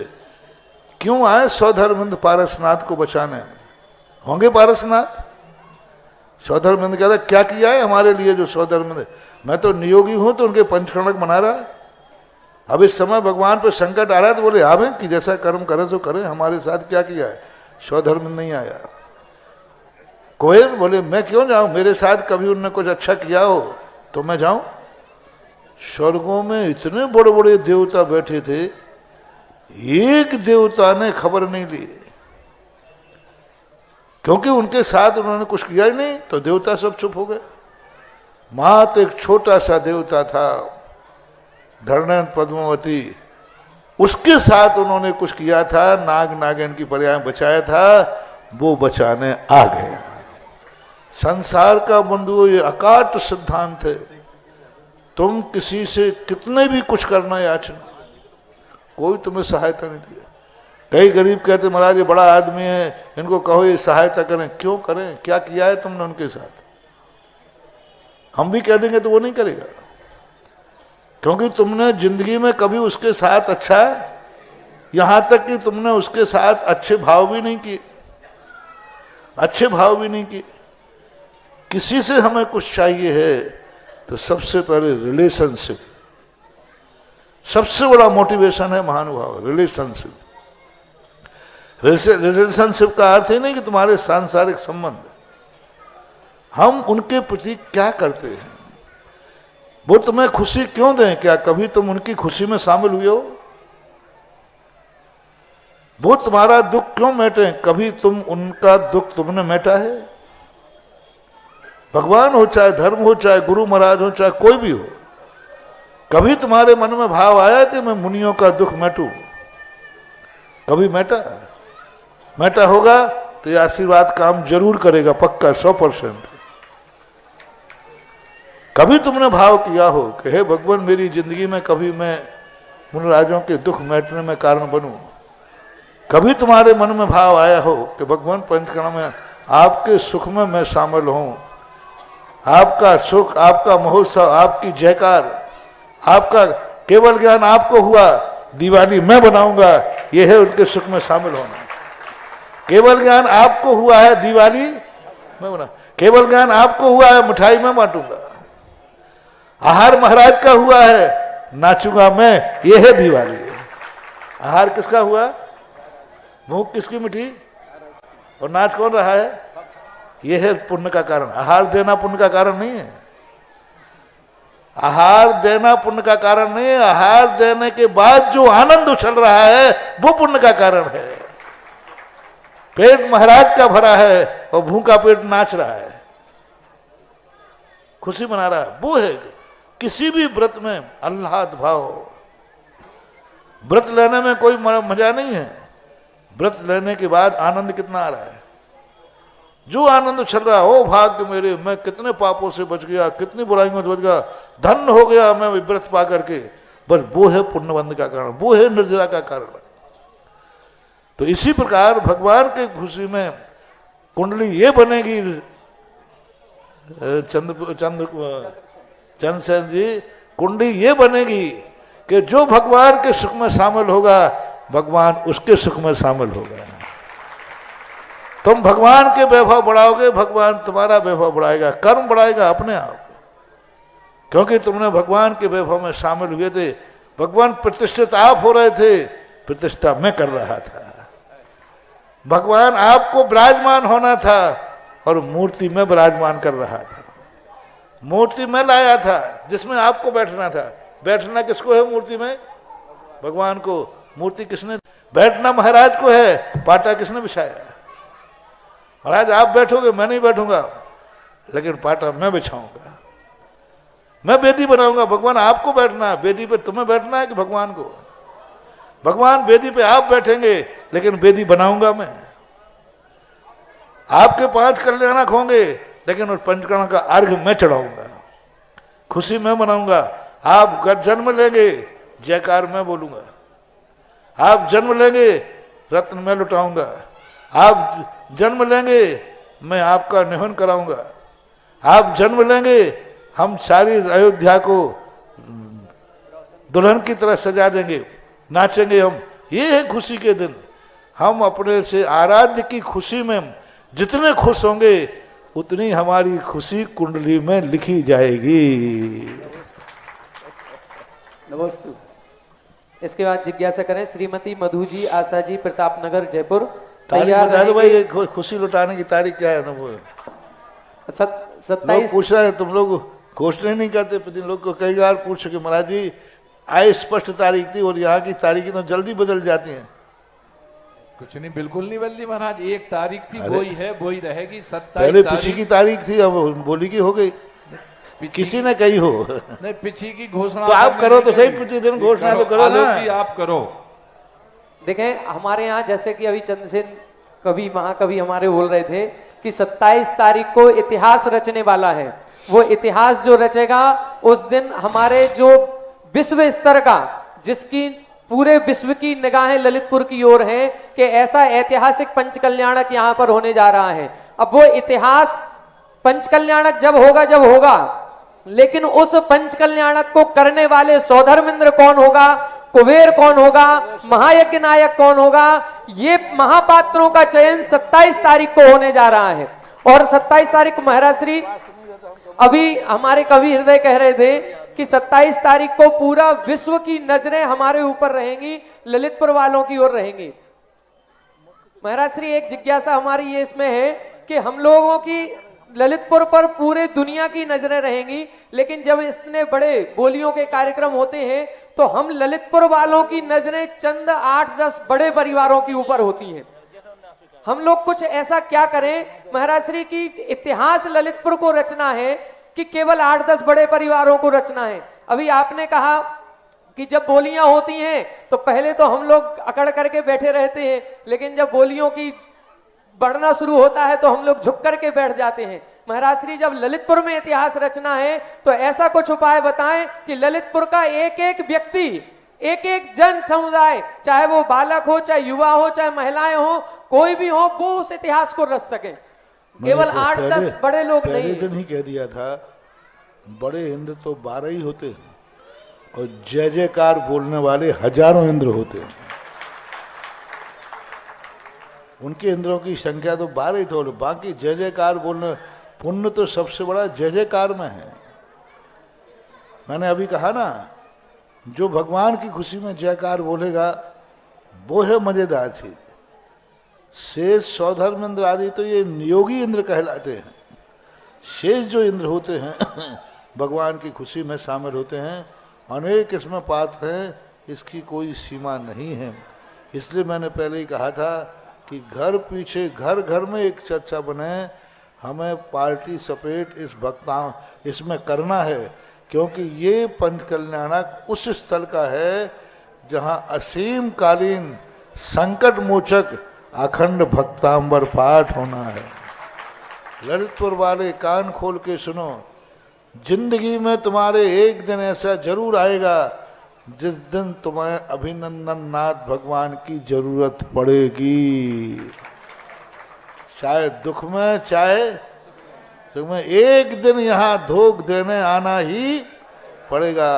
क्यों आए सौधर्मिंद पारसनाथ को बचाने? होंगे पारसनाथ? सौधर्मिंद कहता क्या किया है हमारे लिए जो सौधर्मिंद? मैं तो नियोगी हूं तो उनके पंचकलंक बना रहा है। अब इस समय भगवान पर संकट आ रहा है तो बोले आवे कि जैसा कर्म करे तो करें, हमारे साथ क्या किया है? सौधर्मिंद नहीं आया। कोयल बोले मैं क्यों जाऊं, मेरे साथ कभी उनने कुछ अच्छा किया हो तो मैं जाऊं। स्वर्गों में इतने बड़े बड़े देवता बैठे थे, एक देवता ने खबर नहीं ली, क्योंकि उनके साथ उन्होंने कुछ किया ही नहीं, तो देवता सब चुप हो गए। मात एक छोटा सा देवता था धरणेन्द्र पद्मावती, उसके साथ उन्होंने कुछ किया था, नाग नागिन की पर्याय बचाया था, वो बचाने आ गए। संसार का बंधुओं ये अकाट सिद्धांत है। तुम किसी से कितने भी कुछ करना याचना, कोई तुम्हें सहायता नहीं दिया। कई गरीब कहते महाराज ये बड़ा आदमी है, इनको कहो ये सहायता करें। क्यों करें? क्या किया है तुमने उनके साथ? हम भी कह देंगे तो वो नहीं करेगा, क्योंकि तुमने जिंदगी में कभी उसके साथ अच्छा है, यहां तक कि तुमने उसके साथ अच्छे भाव भी नहीं किए, अच्छे भाव भी नहीं किए। किसी से हमें कुछ चाहिए है तो सबसे पहले रिलेशनशिप, सबसे बड़ा मोटिवेशन है महानुभाव, रिलेशनशिप। रिलेशनशिप का अर्थ ही नहीं कि तुम्हारे सांसारिक संबंध, हम उनके प्रति क्या करते हैं, वो तुम्हें खुशी क्यों दें, क्या कभी तुम उनकी खुशी में शामिल हुए हो? वो तुम्हारा दुख क्यों मेटे, कभी तुम उनका दुख तुमने मेटा है? भगवान हो, चाहे धर्म हो, चाहे गुरु महाराज हो, चाहे कोई भी हो, कभी तुम्हारे मन में भाव आया कि मैं मुनियों का दुख मेटूं? कभी मेटा होगा तो ये आशीर्वाद काम जरूर करेगा, पक्का 100%। कभी तुमने भाव किया हो कि हे भगवान, मेरी जिंदगी में कभी मैं मुनिराजों के दुख मेटने में कारण बनूं? कभी तुम्हारे मन में भाव आया हो कि भगवान पंचकर्म में आपके सुख में मैं शामिल हूं, आपका सुख, आपका महोत्सव, आपकी जयकार, आपका केवल ज्ञान आपको हुआ, दिवाली मैं बनाऊंगा, यह है उनके सुख में शामिल होना। केवल ज्ञान आपको हुआ है, दिवाली मैं बना, केवल ज्ञान आपको हुआ है, मिठाई मैं बांटूंगा। आहार महाराज का हुआ है, नाचूंगा मैं, यह है दिवाली। आहार किसका हुआ? भूख किसकी मिठी और नाच कौन रहा है? यह है पुण्य का कारण। आहार देना पुण्य का कारण नहीं है। आहार देना पुण्य का कारण नहीं है। आहार देने के बाद जो आनंद उछल रहा है वो पुण्य का कारण है। पेट महाराज का भरा है और भूखा पेट नाच रहा है, खुशी मना रहा है, वो है। किसी भी व्रत में आह्लाद भाव। व्रत लेने में कोई मजा नहीं है, व्रत लेने के बाद आनंद कितना आ रहा है। जो आनंद चल रहा है, ओ भाग्य मेरे, मैं कितने पापों से बच गया, कितनी बुराइयों से बच गया, धन्य हो गया मैं व्रत पा करके। बस वो है पुण्यबंध का कारण, वो है निर्जरा का कारण। तो इसी प्रकार भगवान के खुशी में कुंडली ये बनेगी, चंद्रसेन जी, कुंडली ये बनेगी कि जो भगवान के सुख में शामिल होगा, भगवान उसके सुख में शामिल होगा। तुम भगवान के वैभव बढ़ाओगे, भगवान तुम्हारा वैभव बढ़ाएगा, कर्म बढ़ाएगा अपने आप, क्योंकि तुमने भगवान के वैभव में शामिल हुए थे। भगवान प्रतिष्ठित आप हो रहे थे, प्रतिष्ठा मैं कर रहा था। भगवान आपको विराजमान होना था और मूर्ति में विराजमान कर रहा था। मूर्ति में लाया था जिसमें आपको बैठना था। बैठना किसको है मूर्ति में? भगवान को। मूर्ति किसने? बैठना महाराज को है, पाटा किसने बिछाया? महाराज आप बैठोगे, मैं नहीं बैठूंगा, लेकिन पाटा मैं बिछाऊंगा, मैं वेदी बनाऊंगा। भगवान आपको बैठना है, वेदी पे तुम्हें बैठना है कि भगवान को? भगवान वेदी पे आप बैठेंगे, लेकिन वेदी बनाऊंगा मैं। आपके 5 कल्याणक होंगे, लेकिन उस पंचकर्म का अर्घ मैं चढ़ाऊंगा, खुशी मैं मनाऊंगा। आप जन्म लेंगे, जयकार मैं बोलूंगा। आप जन्म लेंगे, रत्न मैं लुटाऊंगा। आप जन्म लेंगे, मैं आपका निहन कराऊंगा। आप जन्म लेंगे, हम सारी अयोध्या को दुल्हन की तरह सजा देंगे, नाचेंगे हम। ये है खुशी के दिन। हम अपने से आराध्य की खुशी में जितने खुश होंगे, उतनी हमारी खुशी कुंडली में लिखी जाएगी। नमस्ते। इसके बाद जिज्ञासा करें श्रीमती मधु जी, आशा जी, प्रतापनगर, जयपुर। तारीख बता दो भाई, खुशी लुटाने की तारीख क्या है ना? वो 27 पूछ रहा है, तुम लोग घोषणा नहीं करते। प्रतिदिन लोग को कई बार पूछ सके, महाराज जी आय स्पष्ट तारीख थी और यहाँ की तारीखें तो जल्दी बदल जाती हैं। कुछ नहीं, बिल्कुल नहीं बदली महाराज, एक तारीख थी, वही है, वही रहेगी। 27 पहले पिछली की तारीख थी, अब बोली की हो गई, किसी ने कही हो। नहीं, पिछली की घोषणा तो आप करो तो सही, प्रतिदिन घोषणा तो करो ना। आप करो। देखें हमारे यहाँ जैसे कि अभी चंद्रसेन कवि महाकवि हमारे बोल रहे थे कि 27 तारीख को इतिहास रचने वाला है। वो इतिहास जो रचेगा उस दिन हमारे जो विश्व स्तर का, जिसकी पूरे विश्व की निगाहें ललितपुर की ओर हैं कि ऐसा ऐतिहासिक पंचकल्याणक यहाँ पर होने जा रहा है। अब वो इतिहास पंचकल्याणक जब होगा, लेकिन उस पंचकल्याणक को करने वाले सौधर्मेंद्र कौन होगा, कुबेर कौन होगा, महायज्ञ नायक कौन होगा, ये महापात्रों का चयन 27 तारीख को होने जा रहा है। और 27 तारीख को महाराज श्री अभी हमारे कवि हृदय कह रहे थे कि 27 तारीख को पूरा विश्व की नजरें हमारे ऊपर रहेंगी, ललितपुर वालों की ओर रहेंगी। महाराज श्री एक जिज्ञासा हमारी ये इसमें है कि हम लोगों की ललितपुर पर पूरे दुनिया की नजरें रहेंगी, लेकिन जब इतने बड़े बोलियों के कार्यक्रम होते हैं तो हम ललितपुर वालों की नजरें चंद 8-10 बड़े परिवारों के ऊपर होती हैं। हम लोग कुछ ऐसा क्या करें महाराज श्री की इतिहास ललितपुर को रचना है कि केवल 8-10 बड़े परिवारों को रचना है? अभी आपने कहा कि जब बोलियां होती हैं तो पहले तो हम लोग अकड़ करके बैठे रहते हैं, लेकिन जब बोलियों की बढ़ना शुरू होता है तो हम लोग झुक करके बैठ जाते हैं। महाराज श्री, जब ललितपुर में इतिहास रचना है तो ऐसा कुछ उपाय बताएं कि ललितपुर का एक एक व्यक्ति, एक एक जन समुदाय, चाहे वो बालक हो, चाहे युवा हो, चाहे महिलाएं हो, कोई भी हो, वो उस इतिहास को रच सके। केवल 8-10 बड़े लोग नहीं। पहले दिन ही कह दिया था, बड़े इंद्र तो 12 ही होते हैं और जय जयकार बोलने वाले हजारों इंद्र होते हैं। उनके इंद्रों की संख्या तो 12 ही टोल, बाकी जय जयकार बोलने, पुण्य तो सबसे बड़ा जय जयकार में है। मैंने अभी कहा ना, जो भगवान की खुशी में जयकार बोलेगा वो है मजेदार चीज। शेष सौधर्म इंद्र आदि तो ये नियोगी इंद्र कहलाते हैं। शेष जो इंद्र होते हैं भगवान की खुशी में शामिल होते हैं। अनेक इसमें पात्र हैं, इसकी कोई सीमा नहीं है। इसलिए मैंने पहले ही कहा था कि घर पीछे घर घर में एक चर्चा बने, हमें पार्टी सपेट इस भक्ता इसमें करना है, क्योंकि ये पंचकल्याणक उस स्थल का है जहाँ असीम कालीन संकट मोचक अखंड भक्तांबर पाठ होना है। ललितपुर वाले कान खोल के सुनो, जिंदगी में तुम्हारे एक दिन ऐसा जरूर आएगा जिस दिन तुम्हें अभिनंदन नाथ भगवान की जरूरत पड़ेगी। चाहे दुख में चाहे सुख में, एक दिन यहाँ धोख देने आना ही पड़ेगा।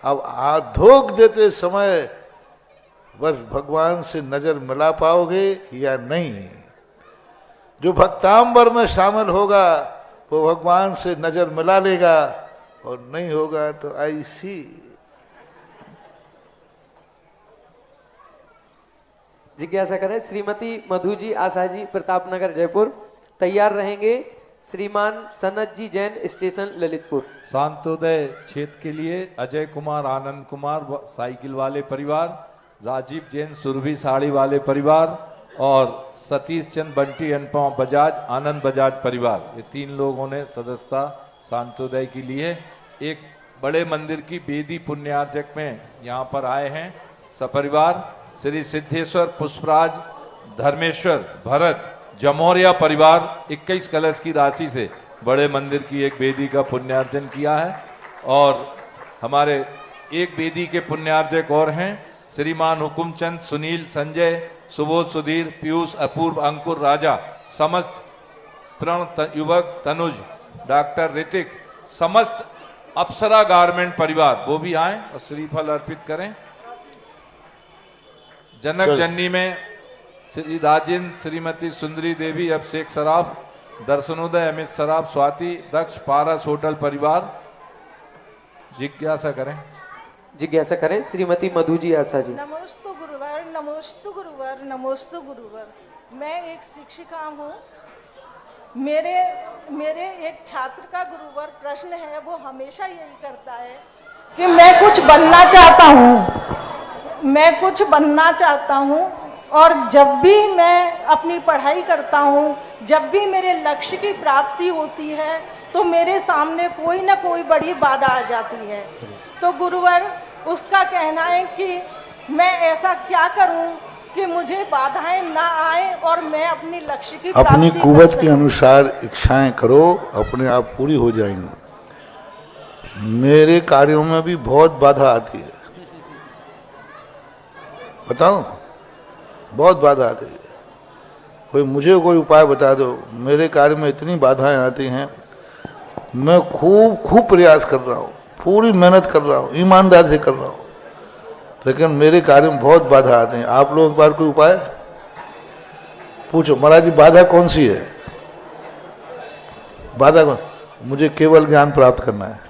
अब धोख देते समय बस भगवान से नजर मिला पाओगे या नहीं। जो भक्तांबर में शामिल होगा वो भगवान से नजर मिला लेगा, और नहीं होगा तो ऐसी। जिज्ञासा करें श्रीमती मधु जी आशा जी, प्रतापनगर जयपुर। तैयार रहेंगे श्रीमान सनत जी जैन, स्टेशन ललितपुर। शांतोदय क्षेत्र के लिए अजय कुमार, आनंद कुमार साइकिल वाले परिवार, राजीव जैन सुरभि साड़ी वाले परिवार और सतीश चंद बंटी अनपाव बजाज आनंद बजाज परिवार, ये 3 लोगों ने सदस्यता शांतोदय की ली है। एक बड़े मंदिर की बेदी पुण्यार्चक में यहाँ पर आए हैं सपरिवार। श्री सिद्धेश्वर पुष्पराज धर्मेश्वर भरत जमोरिया परिवार 21 कलश की राशि से बड़े मंदिर की एक वेदी का पुण्यार्जन किया है। और हमारे एक वेदी के पुण्यार्जक और हैं श्रीमान हुकुमचंद, सुनील, संजय, सुबोध, सुधीर, पीयूष, अपूर्व, अंकुर, राजा, समस्त प्रण युवक, तनुज, डॉक्टर ऋतिक, समस्त अप्सरा गारमेंट परिवार वो भी आए और श्रीफल अर्पित करें। जनक जननी में श्री राजेंद्र, श्रीमती सुंदरी देवी, अभिषेक सराफ, दर्शनोदय, अमित सराफ, स्वाति, दक्ष, पारस होटल परिवार। जिज्ञासा करें श्रीमती मधु जी आशा जी। नमोस्तु गुरुवर, नमोस्तु गुरुवर, नमोस्तु गुरुवर। मैं एक शिक्षिका हूँ। मेरे एक छात्र का गुरुवर प्रश्न है, वो हमेशा यही करता है कि मैं कुछ बनना चाहता हूँ और जब भी मैं अपनी पढ़ाई करता हूँ, जब भी मेरे लक्ष्य की प्राप्ति होती है तो मेरे सामने कोई ना कोई बड़ी बाधा आ जाती है। तो गुरुवर, उसका कहना है कि मैं ऐसा क्या करूं कि मुझे बाधाएं ना आए और मैं अपनी लक्ष्य की प्राप्ति अपनी कुवत के अनुसार इच्छाएं करो, अपने आप पूरी हो जाएंगी। मेरे कार्यों में भी बहुत बाधा आती है, बताओ, बहुत बाधा आती है। मुझे कोई उपाय बता दो। मेरे कार्य में इतनी बाधाएं आती हैं, मैं खूब प्रयास कर रहा हूँ, पूरी मेहनत कर रहा हूँ, ईमानदार से कर रहा हूँ, लेकिन मेरे कार्य में बहुत बाधा आते हैं। आप लोग एक बार कोई उपाय पूछो। महाराज जी, बाधा कौन सी है? बाधा कौन? मुझे केवल ज्ञान प्राप्त करना है।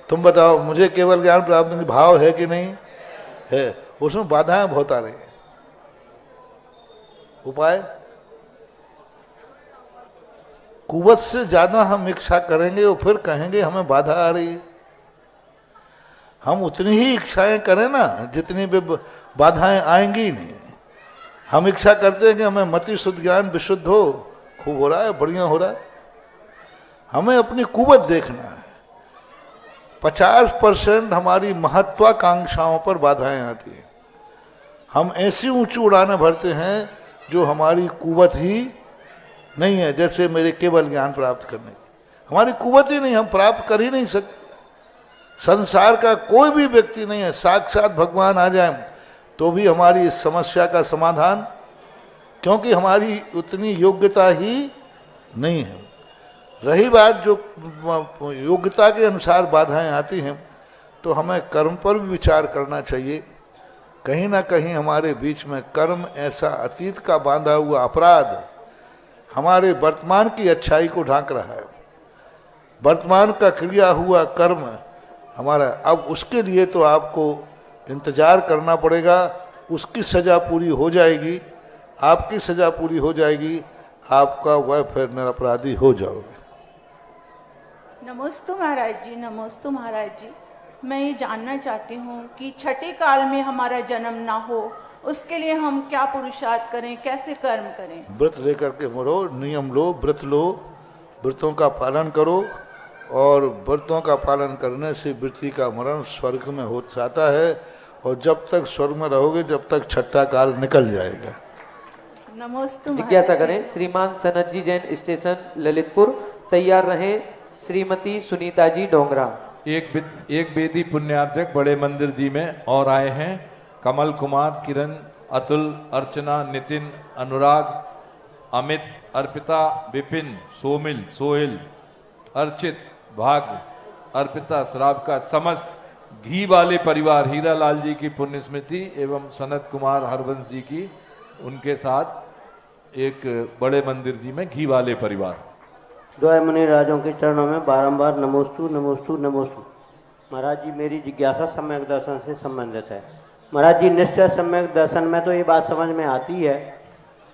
तुम बताओ, मुझे केवल ज्ञान प्राप्त करने भाव है कि नहीं है? उसमें बाधाएं बहुत आ रही हैं। उपाय? कुवत से ज्यादा हम इच्छा करेंगे और फिर कहेंगे हमें बाधा आ रही है। हम उतनी ही इच्छाएं करें ना जितनी भी बाधाएं आएंगी नहीं। हम इच्छा करते हैं कि हमें मति शुद्ध, ज्ञान विशुद्ध हो, खूब हो रहा है, बढ़िया हो रहा है, हमें अपनी कुवत देखना है। 50% हमारी महत्वाकांक्षाओं पर बाधाएं आती हैं। हम ऐसी ऊंची उड़ानें भरते हैं जो हमारी कुवत ही नहीं है। जैसे मेरे केवल ज्ञान प्राप्त करने की हमारी कुवत ही नहीं, हम प्राप्त कर ही नहीं सकते। संसार का कोई भी व्यक्ति नहीं है, साक्षात भगवान आ जाए तो भी हमारी इस समस्या का समाधान, क्योंकि हमारी उतनी योग्यता ही नहीं है। रही बात जो योग्यता के अनुसार बाधाएं आती हैं, तो हमें कर्म पर भी विचार करना चाहिए। कहीं ना कहीं हमारे बीच में कर्म ऐसा अतीत का बांधा हुआ अपराध हमारे वर्तमान की अच्छाई को ढांक रहा है। वर्तमान का क्रिया हुआ कर्म हमारा, अब उसके लिए तो आपको इंतजार करना पड़ेगा। उसकी सजा पूरी हो जाएगी, आपकी सजा पूरी हो जाएगी, आपका वह फिर निरपराधी हो जाओगे। नमोस्तु महाराज जी, नमोस्तु महाराज जी। मैं ये जानना चाहती हूँ कि छठे काल में हमारा जन्म ना हो, उसके लिए हम क्या पुरुषार्थ करें, कैसे कर्म करें? व्रत लेकर के मरो, नियम लो, व्रत लो, व्रतों का पालन करो, और व्रतों का पालन करने से वृत्ति का मरण स्वर्ग में हो जाता है। और जब तक स्वर्ग में रहोगे, जब तक छठा काल निकल जाएगा। नमोस्तु। जिज्ञासा करें श्रीमान सनत जी जैन, स्टेशन ललितपुर। तैयार रहें श्रीमती सुनीता जी डोंगरा। एक वेदी पुण्यार्चक बड़े मंदिर जी में और आए हैं। कमल कुमार, किरण, अतुल, अर्चना, नितिन, अनुराग, अमित, अर्पिता, विपिन, सोमिल, सोहेल, अर्चित, भाग्य, अर्पिता, श्राव का समस्त घी वाले परिवार, हीरा लाल जी की पुण्य स्मृति एवं सनत कुमार हरवंश जी की, उनके साथ एक बड़े मंदिर जी में घी वाले परिवार। द्वय मुनि राजों के चरणों में बारंबार नमोस्तु नमोस्तु नमोस्तु। महाराज जी, मेरी जिज्ञासा सम्यक दर्शन से संबंधित है। महाराज जी, निश्चय सम्यक दर्शन में तो ये बात समझ में आती है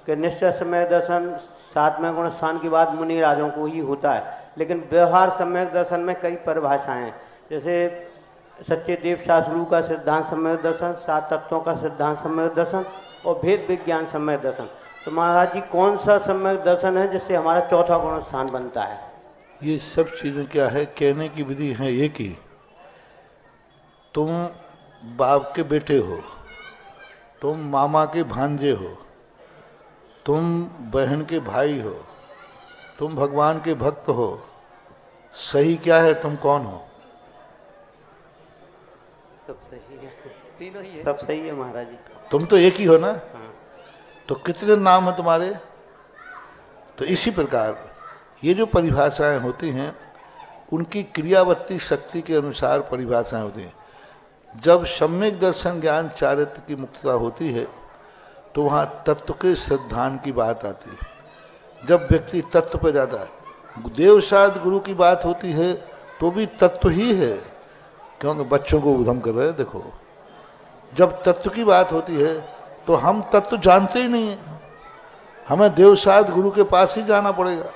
कि निश्चय सम्यक दर्शन 7वें गुण स्थान के बाद मुनि राजों को ही होता है, लेकिन व्यवहार सम्यक दर्शन में कई परिभाषाएं हैं। जैसे सच्चे देव शास्त्र गुरु का सिद्धांत सम्यक दर्शन, 7 तत्वों का सिद्धांत सम्यक दर्शन और भेद विज्ञान सम्यक दर्शन। तो महाराज जी, कौन सा सम्यक दर्शन है जिससे हमारा चौथा गुण स्थान बनता है? ये सब चीजें क्या है, कहने की विधि है एक ही। तुम बाप के बेटे हो, तुम मामा के भांजे हो, तुम बहन के भाई हो, तुम भगवान के भक्त हो। सही क्या है, तुम कौन हो? सब सही है, तीनों ही है। सब सही है महाराज जी। तुम तो एक ही हो ना। हाँ। तो कितने नाम है तुम्हारे? तो इसी प्रकार ये जो परिभाषाएं होती हैं, उनकी क्रियावत्ती शक्ति के अनुसार परिभाषाएं होती हैं। जब सम्यक दर्शन ज्ञान चारित्र की मुक्तता होती है, तो वहाँ तत्व के सिद्धांत की बात आती है। जब व्यक्ति तत्व पर जाता है, देवसाद गुरु की बात होती है, तो भी तत्व ही है, क्योंकि बच्चों को उधम कर रहे हैं। देखो, जब तत्व की बात होती है तो हम तत्व जानते ही नहीं हैं, हमें देवसाद गुरु के पास ही जाना पड़ेगा।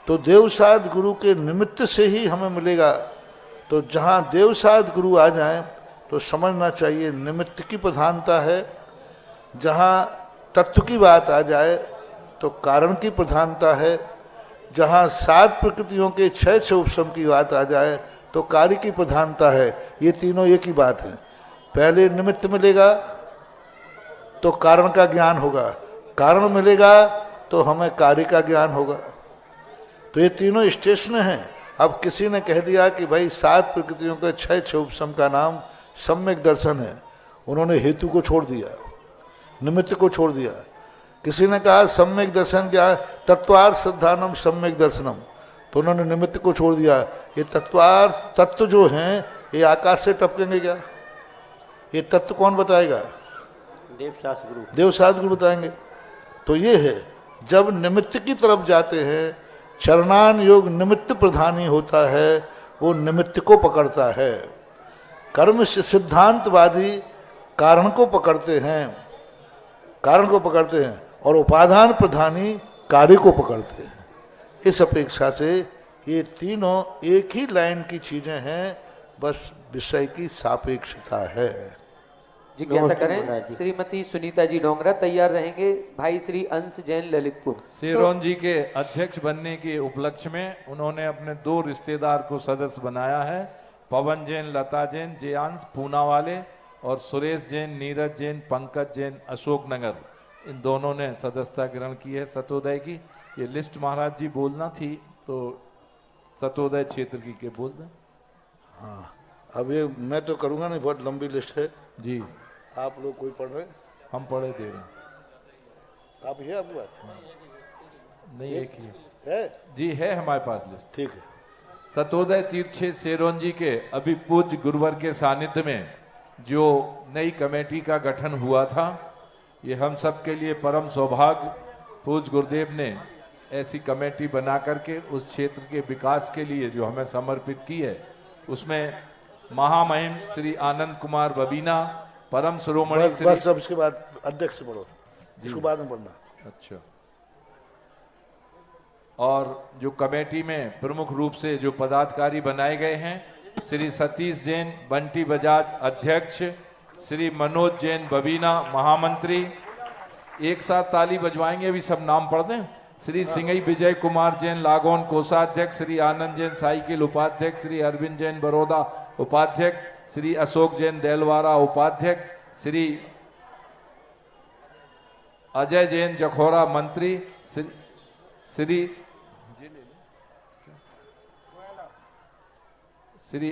तो देवसाद गुरु के निमित्त से ही हमें मिलेगा। तो जहाँ देवसाद गुरु आ जाएं, तो समझना चाहिए निमित्त की प्रधानता है। जहाँ तत्व की बात आ जाए तो कारण की प्रधानता है। जहाँ 7 प्रकृतियों के क्षय से उपशम की बात आ जाए तो कार्य की प्रधानता है। ये तीनों एक ही बात है। पहले निमित्त मिलेगा तो कारण का ज्ञान होगा, कारण मिलेगा तो हमें कार्य का ज्ञान होगा। तो ये तीनों स्टेशन हैं। अब किसी ने कह दिया कि भाई 7 प्रकृतियों के क्षय से उपशम का नाम सम्यक दर्शन है, उन्होंने हेतु को छोड़ दिया, निमित्त को छोड़ दिया। किसी ने कहा सम्यक दर्शन क्या है, तत्वार्थ सिद्धानम सम्यक दर्शनम, तो उन्होंने निमित्त को छोड़ दिया। ये तत्वार्थ तत्व जो हैं, ये आकाश से टपकेंगे क्या? ये तत्व कौन बताएगा? देवशास्त्र गुरु बताएंगे। तो ये है, जब निमित्त की तरफ जाते हैं, चरणान योग निमित्त प्रधानी होता है, वो निमित्त को पकड़ता है। कर्म सिद्धांतवादी कारण को पकड़ते हैं, कारण को पकड़ते हैं, और उपादान प्रधानी कार्य को पकड़ते हैं। इस अपेक्षा से ये तीनों एक ही लाइन की चीजें हैं, बस विषय की सापेक्षता है। जिज्ञासा नमस्ते करें। महाराज जी। श्रीमती सुनीता जी डोंगरा तैयार रहेंगे। भाई श्री अंश जैन ललितपुर। सेरोन जी के अध्यक्ष बनने के उपलक्ष्य में उन्होंने अपने 2 रिश्तेदार को सदस्य बनाया है, पवन जैन, लता जैन, जयांश पूना वाले, और सुरेश जैन, नीरज जैन, पंकज जैन, अशोकनगर, इन दोनों ने सदस्यता ग्रहण की है सतोदय की। ये लिस्ट महाराज जी बोलना थी तो सतोदय क्षेत्र की के बोल दें। हाँ, अब ये मैं तो करूँगा नहीं, बहुत लंबी लिस्ट है जी। आप लोग कोई पढ़ रहे? हम पढ़े दे रहे हैं। आप है आपके पास? नहीं, एक ही है जी, है हमारे पास लिस्ट। ठीक है। सतोदय तीर्थ सेरोन जी के अभी पूज्य गुरुवर के सानिध्य में जो नई कमेटी का गठन हुआ था, ये हम सब के लिए परम सौभाग्य। पूज्य गुरुदेव ने ऐसी कमेटी बना करके उस क्षेत्र के विकास के लिए जो हमें समर्पित की है, उसमें महामहिम श्री आनंद कुमार बबीना, परम शिरोमणि श्री बस अब इसके बाद अध्यक्ष से पढ़ो, इसको बाद में पढ़ना। अच्छा। और जो कमेटी में प्रमुख रूप से जो पदाधिकारी बनाए गए हैं, श्री सतीश जैन बंटी बजाज अध्यक्ष, श्री मनोज जैन बबीना महामंत्री। एक साथ ताली बजवाएंगे, अभी सब नाम पढ़ दें। श्री सिंगई विजय कुमार जैन लागोन कोषाध्यक्ष, श्री आनंद जैन साइकिल उपाध्यक्ष, श्री अरविंद जैन बड़ौदा उपाध्यक्ष, श्री अशोक जैन देलवारा उपाध्यक्ष, श्री अजय जैन जखौरा मंत्री, श्री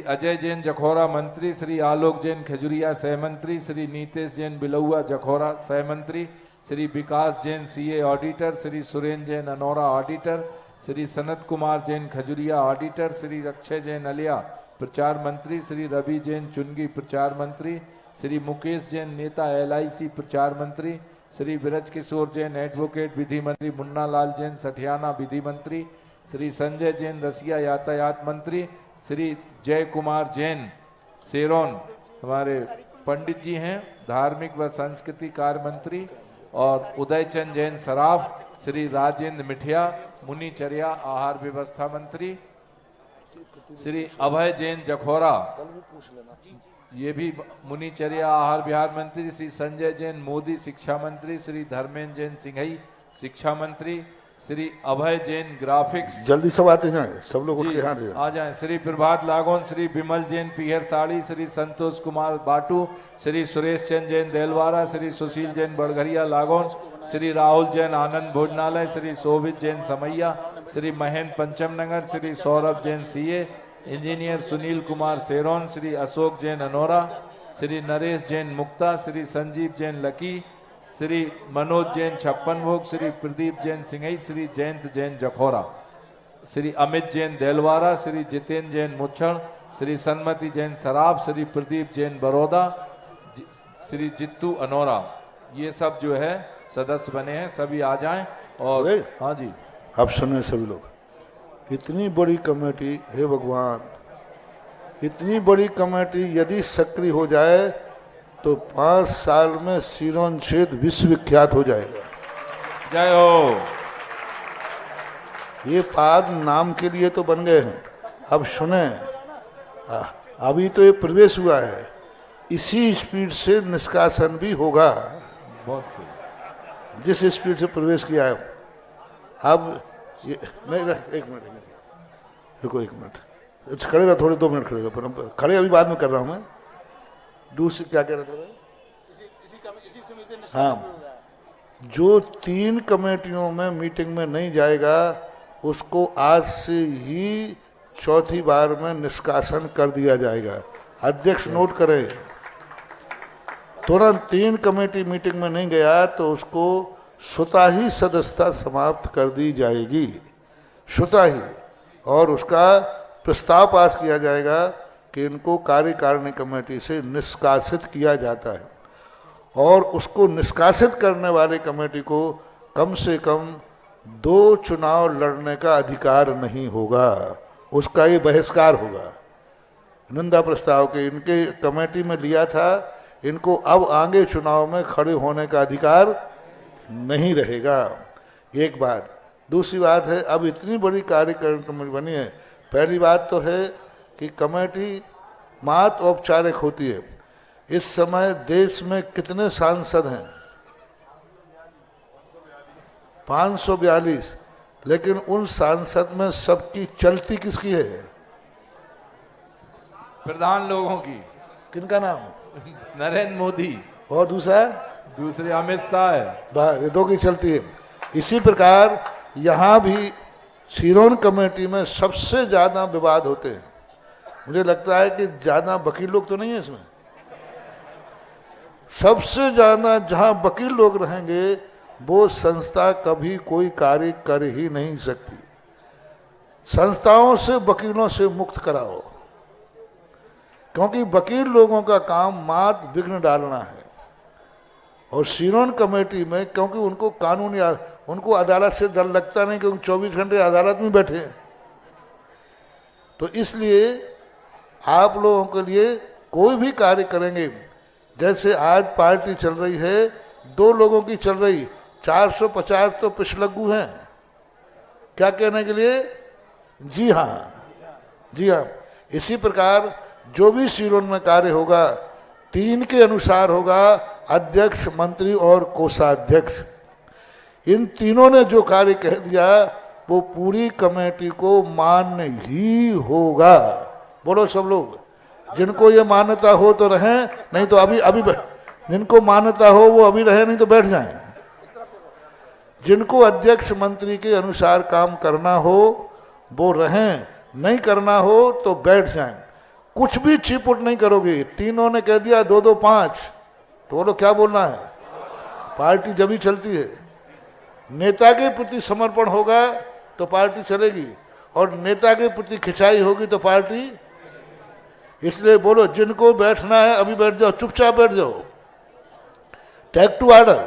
अजय जैन जखौरा मंत्री, श्री आलोक जैन खजुरिया सहमंत्री, श्री नीतेश जैन बिलौआ जखौरा सहमंत्री, Shri Vikas Jain CA auditor, Shri Surendra Jain Anaura auditor, Shri Sanat Kumar Jain Khajuria auditor, Shri Akshay Jain Aliya प्रचार मंत्री, श्री रवि जैन चुनगी प्रचार मंत्री, श्री मुकेश जैन नेता LIC प्रचार मंत्री, श्री विरज किशोर जैन एडवोकेट विधि मंत्री, मुन्ना लाल जैन सठियाना विधि मंत्री, श्री संजय जैन रसिया यातायात मंत्री, श्री जय कुमार जैन सेरोन हमारे पंडित जी हैं, धार्मिक व संस्कृति कार्य मंत्री, और उदयचंद जैन सराफ, श्री राजेंद्र मिठिया मुनिचर्या आहार व्यवस्था मंत्री, श्री अभय जैन जखौरा ये भी मुनिचर्या आहार विहार मंत्री, श्री संजय जैन मोदी शिक्षा मंत्री, श्री धर्मेंद्र जैन सिंघई शिक्षा मंत्री, श्री अभय जैन ग्राफिक्स। जल्दी सब आते जाएं, सब लोग उठ के यहाँ आ जाएं। श्री प्रभात लागोन, श्री विमल जैन पीहर साड़ी, श्री संतोष कुमार बाटू, श्री सुरेश चंद जैन देलवारा, श्री सुशील जैन बड़घरिया लागोन, श्री राहुल जैन आनंद भोजनालय, श्री शोभित जैन समैया, Shri Mahendra Pancham Nagar, Shri Saurabh Jain CA, engineer Sunil Kumar Seron, Shri Ashok Jain Anora, Shri Naresh Jain Mukta, Shri Sanjeev Jain Lucky, Shri Manoj Jain Chhappan Bhog, Shri Pradeep Jain Singhai, Shri Jayant Jain Jakhaura, Shri Amit Jain Delwara, Shri Jitendra Jain Muchhad, Shri Sanmati Jain Saraf, Shri Pradeep Jain Baroda, Shri Jittu Anora, ये सब जो है सदस्य बने हैं, सभी आ जाएं। और हाँ जी, आप सुने सभी लोग, इतनी बड़ी कमेटी, हे भगवान, इतनी बड़ी कमेटी यदि सक्रिय हो जाए तो 5 साल में सिरोन क्षेत्र विश्वविख्यात हो जाएगा। जय हो। ये पाद नाम के लिए तो बन गए हैं, अब सुने, अभी तो ये प्रवेश हुआ है, इसी स्पीड से निष्कासन भी होगा। बहुत सही। जिस स्पीड से प्रवेश किया है, अब ये नहीं, एक मिनट रुको, 1 मिनट खड़े रहो, थोड़े 2 मिनट खड़े रहो, पर खड़े अभी बाद में कर रहा हूँ मैं। दूसरी क्या कह रहे थे? हाँ, जो 3 कमेटियों में मीटिंग में नहीं जाएगा उसको आज से ही चौथी बार में निष्कासन कर दिया जाएगा। अध्यक्ष नोट करें, तुरंत 3 कमेटी मीटिंग में नहीं गया तो उसको स्वतः ही सदस्यता समाप्त कर दी जाएगी, स्वतः ही, और उसका प्रस्ताव पास किया जाएगा कि इनको कार्यकारिणी कमेटी से निष्कासित किया जाता है, और उसको निष्कासित करने वाली कमेटी को कम से कम 2 चुनाव लड़ने का अधिकार नहीं होगा, उसका ये बहिष्कार होगा। निंदा प्रस्ताव के इनके कमेटी में लिया था, इनको अब आगे चुनाव में खड़े होने का अधिकार नहीं रहेगा। एक बात। दूसरी बात है, अब इतनी बड़ी कार्यकारिणी कमेटी बनी है, पहली बात तो है कि कमेटी मात्र औपचारिक होती है, इस समय देश में कितने सांसद हैं? 542। लेकिन उन सांसद में सबकी चलती किसकी है? प्रधान लोगों की। किनका नाम? नरेंद्र मोदी। और दूसरा? दूसरे अमित शाह है। ये दो की चलती है। इसी प्रकार यहाँ भी सिरोन कमेटी में सबसे ज्यादा विवाद होते हैं। मुझे लगता है कि ज्यादा वकील लोग तो नहीं है इसमें। सबसे ज्यादा जहां वकील लोग रहेंगे वो संस्था कभी कोई कार्य कर ही नहीं सकती। संस्थाओं से वकीलों से मुक्त कराओ, क्योंकि वकील लोगों का काम मात्र विघ्न डालना है। और सिरोन कमेटी में क्योंकि उनको कानून या उनको अदालत से डर लगता नहीं, क्योंकि 24 घंटे अदालत में बैठे हैं, तो इसलिए आप लोगों के लिए कोई भी कार्य करेंगे, जैसे आज पार्टी चल रही है, 2 लोगों की चल रही, 450 तो पिछलग्गू हैं। क्या कहने के लिए? जी हाँ, जी हाँ। इसी प्रकार जो भी सिरोन में कार्य होगा 3 के अनुसार होगा, अध्यक्ष, मंत्री और कोषाध्यक्ष। इन तीनों ने जो कार्य कह दिया वो पूरी कमेटी को मान्य ही होगा। बोलो सब लोग, जिनको ये मान्यता हो तो रहें, नहीं तो अभी जिनको मान्यता हो वो अभी रहे, नहीं तो बैठ जाएं। जिनको अध्यक्ष मंत्री के अनुसार काम करना हो वो रहें, नहीं करना हो तो बैठ जाएं। कुछ भी चिपुट नहीं करोगे। तीनों ने कह दिया 2 2 5, तो बोलो क्या बोलना है? पार्टी जब ही चलती है। नेता के प्रति समर्पण होगा तो पार्टी चलेगी, और नेता के प्रति खिंचाई होगी तो पार्टी। इसलिए बोलो, जिनको बैठना है अभी बैठ जाओ, चुपचाप बैठ जाओ। Take to order.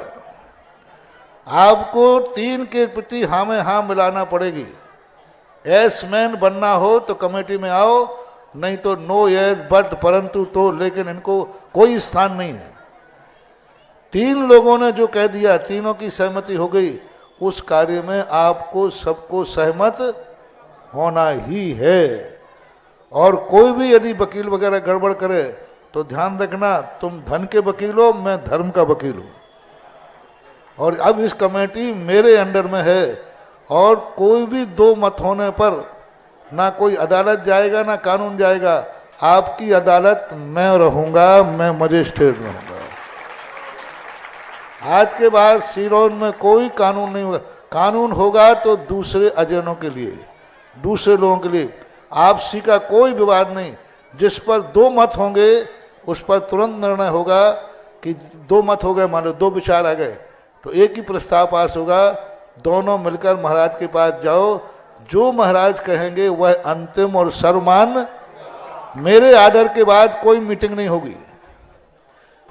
आपको 3 के प्रति हाँ में हाँ मिलाना पड़ेगी। एस मैन बनना हो तो कमेटी में आओ, नहीं तो नो यस बट परंतु तो, लेकिन इनको कोई स्थान नहीं है। 3 लोगों ने जो कह दिया, तीनों की सहमति हो गई, उस कार्य में आपको सबको सहमत होना ही है। और कोई भी यदि वकील वगैरह गड़बड़ करे तो ध्यान रखना, तुम धन के वकील हो, मैं धर्म का वकील हूं। और अब इस कमेटी मेरे अंडर में है, और कोई भी 2 मत होने पर ना कोई अदालत जाएगा ना कानून जाएगा। आपकी अदालत मैं रहूंगा, मैं मजिस्ट्रेट रहूंगा। आज के बाद सिरोन में कोई कानून नहीं होगा। कानून होगा तो दूसरे अजनों के लिए, दूसरे लोगों के लिए। आपसी का कोई विवाद नहीं। जिस पर 2 मत होंगे उस पर तुरंत निर्णय होगा कि 2 मत हो गए, मान लो 2 विचार आ गए, तो एक ही प्रस्ताव पास होगा। दोनों मिलकर महाराज के पास जाओ, जो महाराज कहेंगे वह अंतिम और सर्वमान्य। मेरे आर्डर के बाद कोई मीटिंग नहीं होगी,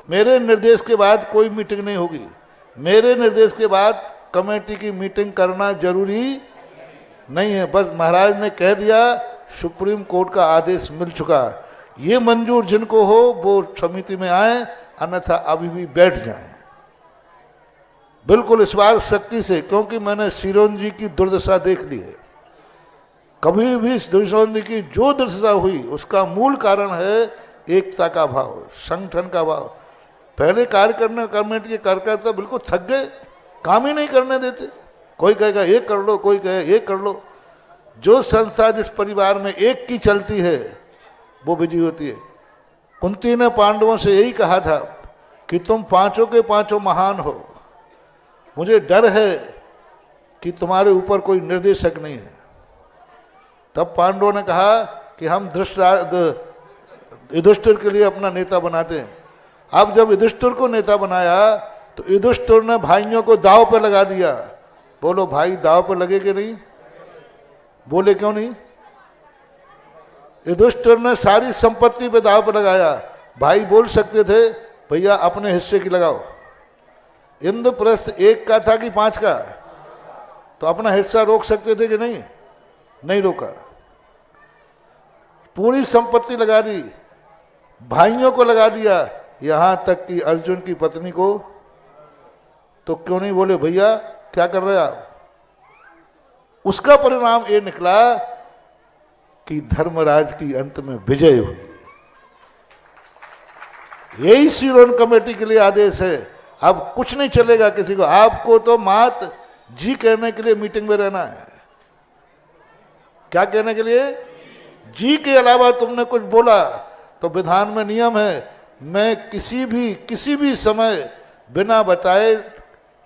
मेरे निर्देश के बाद कोई मीटिंग नहीं होगी। मेरे निर्देश के बाद कमेटी की मीटिंग करना जरूरी नहीं है। बस महाराज ने कह दिया, सुप्रीम कोर्ट का आदेश मिल चुका, ये मंजूर जिनको हो वो समिति में आए, अन्यथा अभी भी बैठ जाएं। बिल्कुल इस बार सख्ती से, क्योंकि मैंने सिरोन जी की दुर्दशा देख ली है। कभी भी सिरोन जी की जो दुर्दशा हुई उसका मूल कारण है एकता का भाव, संगठन का भाव। पहले कार्य करने कमेटी के कार्यकर्ता बिल्कुल थक गए, काम ही नहीं करने देते। कोई कहेगा ये कर लो, कोई कहे ये कर लो। जो संस्था जिस परिवार में एक की चलती है वो विजयी होती है। कुंती ने पांडवों से यही कहा था कि तुम 5 के 5 महान हो, मुझे डर है कि तुम्हारे ऊपर कोई निर्देशक नहीं है। तब पांडवों ने कहा कि हम युधिष्ठिर के लिए अपना नेता बनाते हैं। अब जब युधिष्ठिर को नेता बनाया तो युधिष्ठिर ने भाइयों को दाव पर लगा दिया। बोलो भाई दाव पर लगे कि नहीं? बोले क्यों नहीं? युधिष्ठिर ने सारी संपत्ति पे दाव पर लगाया। भाई बोल सकते थे भैया अपने हिस्से की लगाओ। इंद्रप्रस्थ 1 का था कि 5 का, तो अपना हिस्सा रोक सकते थे कि नहीं? नहीं रोका। पूरी संपत्ति लगा दी, भाइयों को लगा दिया, यहां तक कि अर्जुन की पत्नी को। तो क्यों नहीं बोले भैया क्या कर रहे आप? उसका परिणाम ये निकला कि धर्मराज की अंत में विजय हुई। यही सिरोन कमेटी के लिए आदेश है। अब कुछ नहीं चलेगा किसी को, आपको तो मात जी कहने के लिए मीटिंग में रहना है। क्या कहने के लिए? जी के अलावा तुमने कुछ बोला तो विधान में नियम है, मैं किसी भी समय बिना बताए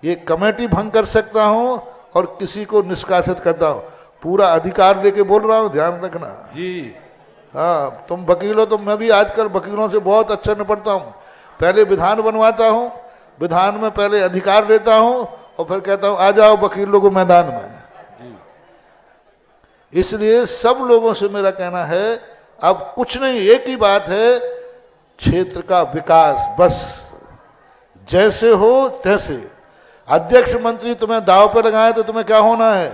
ये कमेटी भंग कर सकता हूं और किसी को निष्कासित करता हूं। पूरा अधिकार लेके बोल रहा हूं, ध्यान रखना जी। हाँ, तुम वकील हो तो मैं भी आजकल वकीलों से बहुत अच्छा निपटता हूं। पहले विधान बनवाता हूं, विधान में पहले अधिकार लेता हूं और फिर कहता हूं आ जाओ वकील लोगों मैदान में। इसलिए सब लोगों से मेरा कहना है, अब कुछ नहीं, एक ही बात है, क्षेत्र का विकास, बस जैसे हो तैसे। अध्यक्ष मंत्री तुम्हें दाव पर लगाए तो तुम्हें क्या होना है,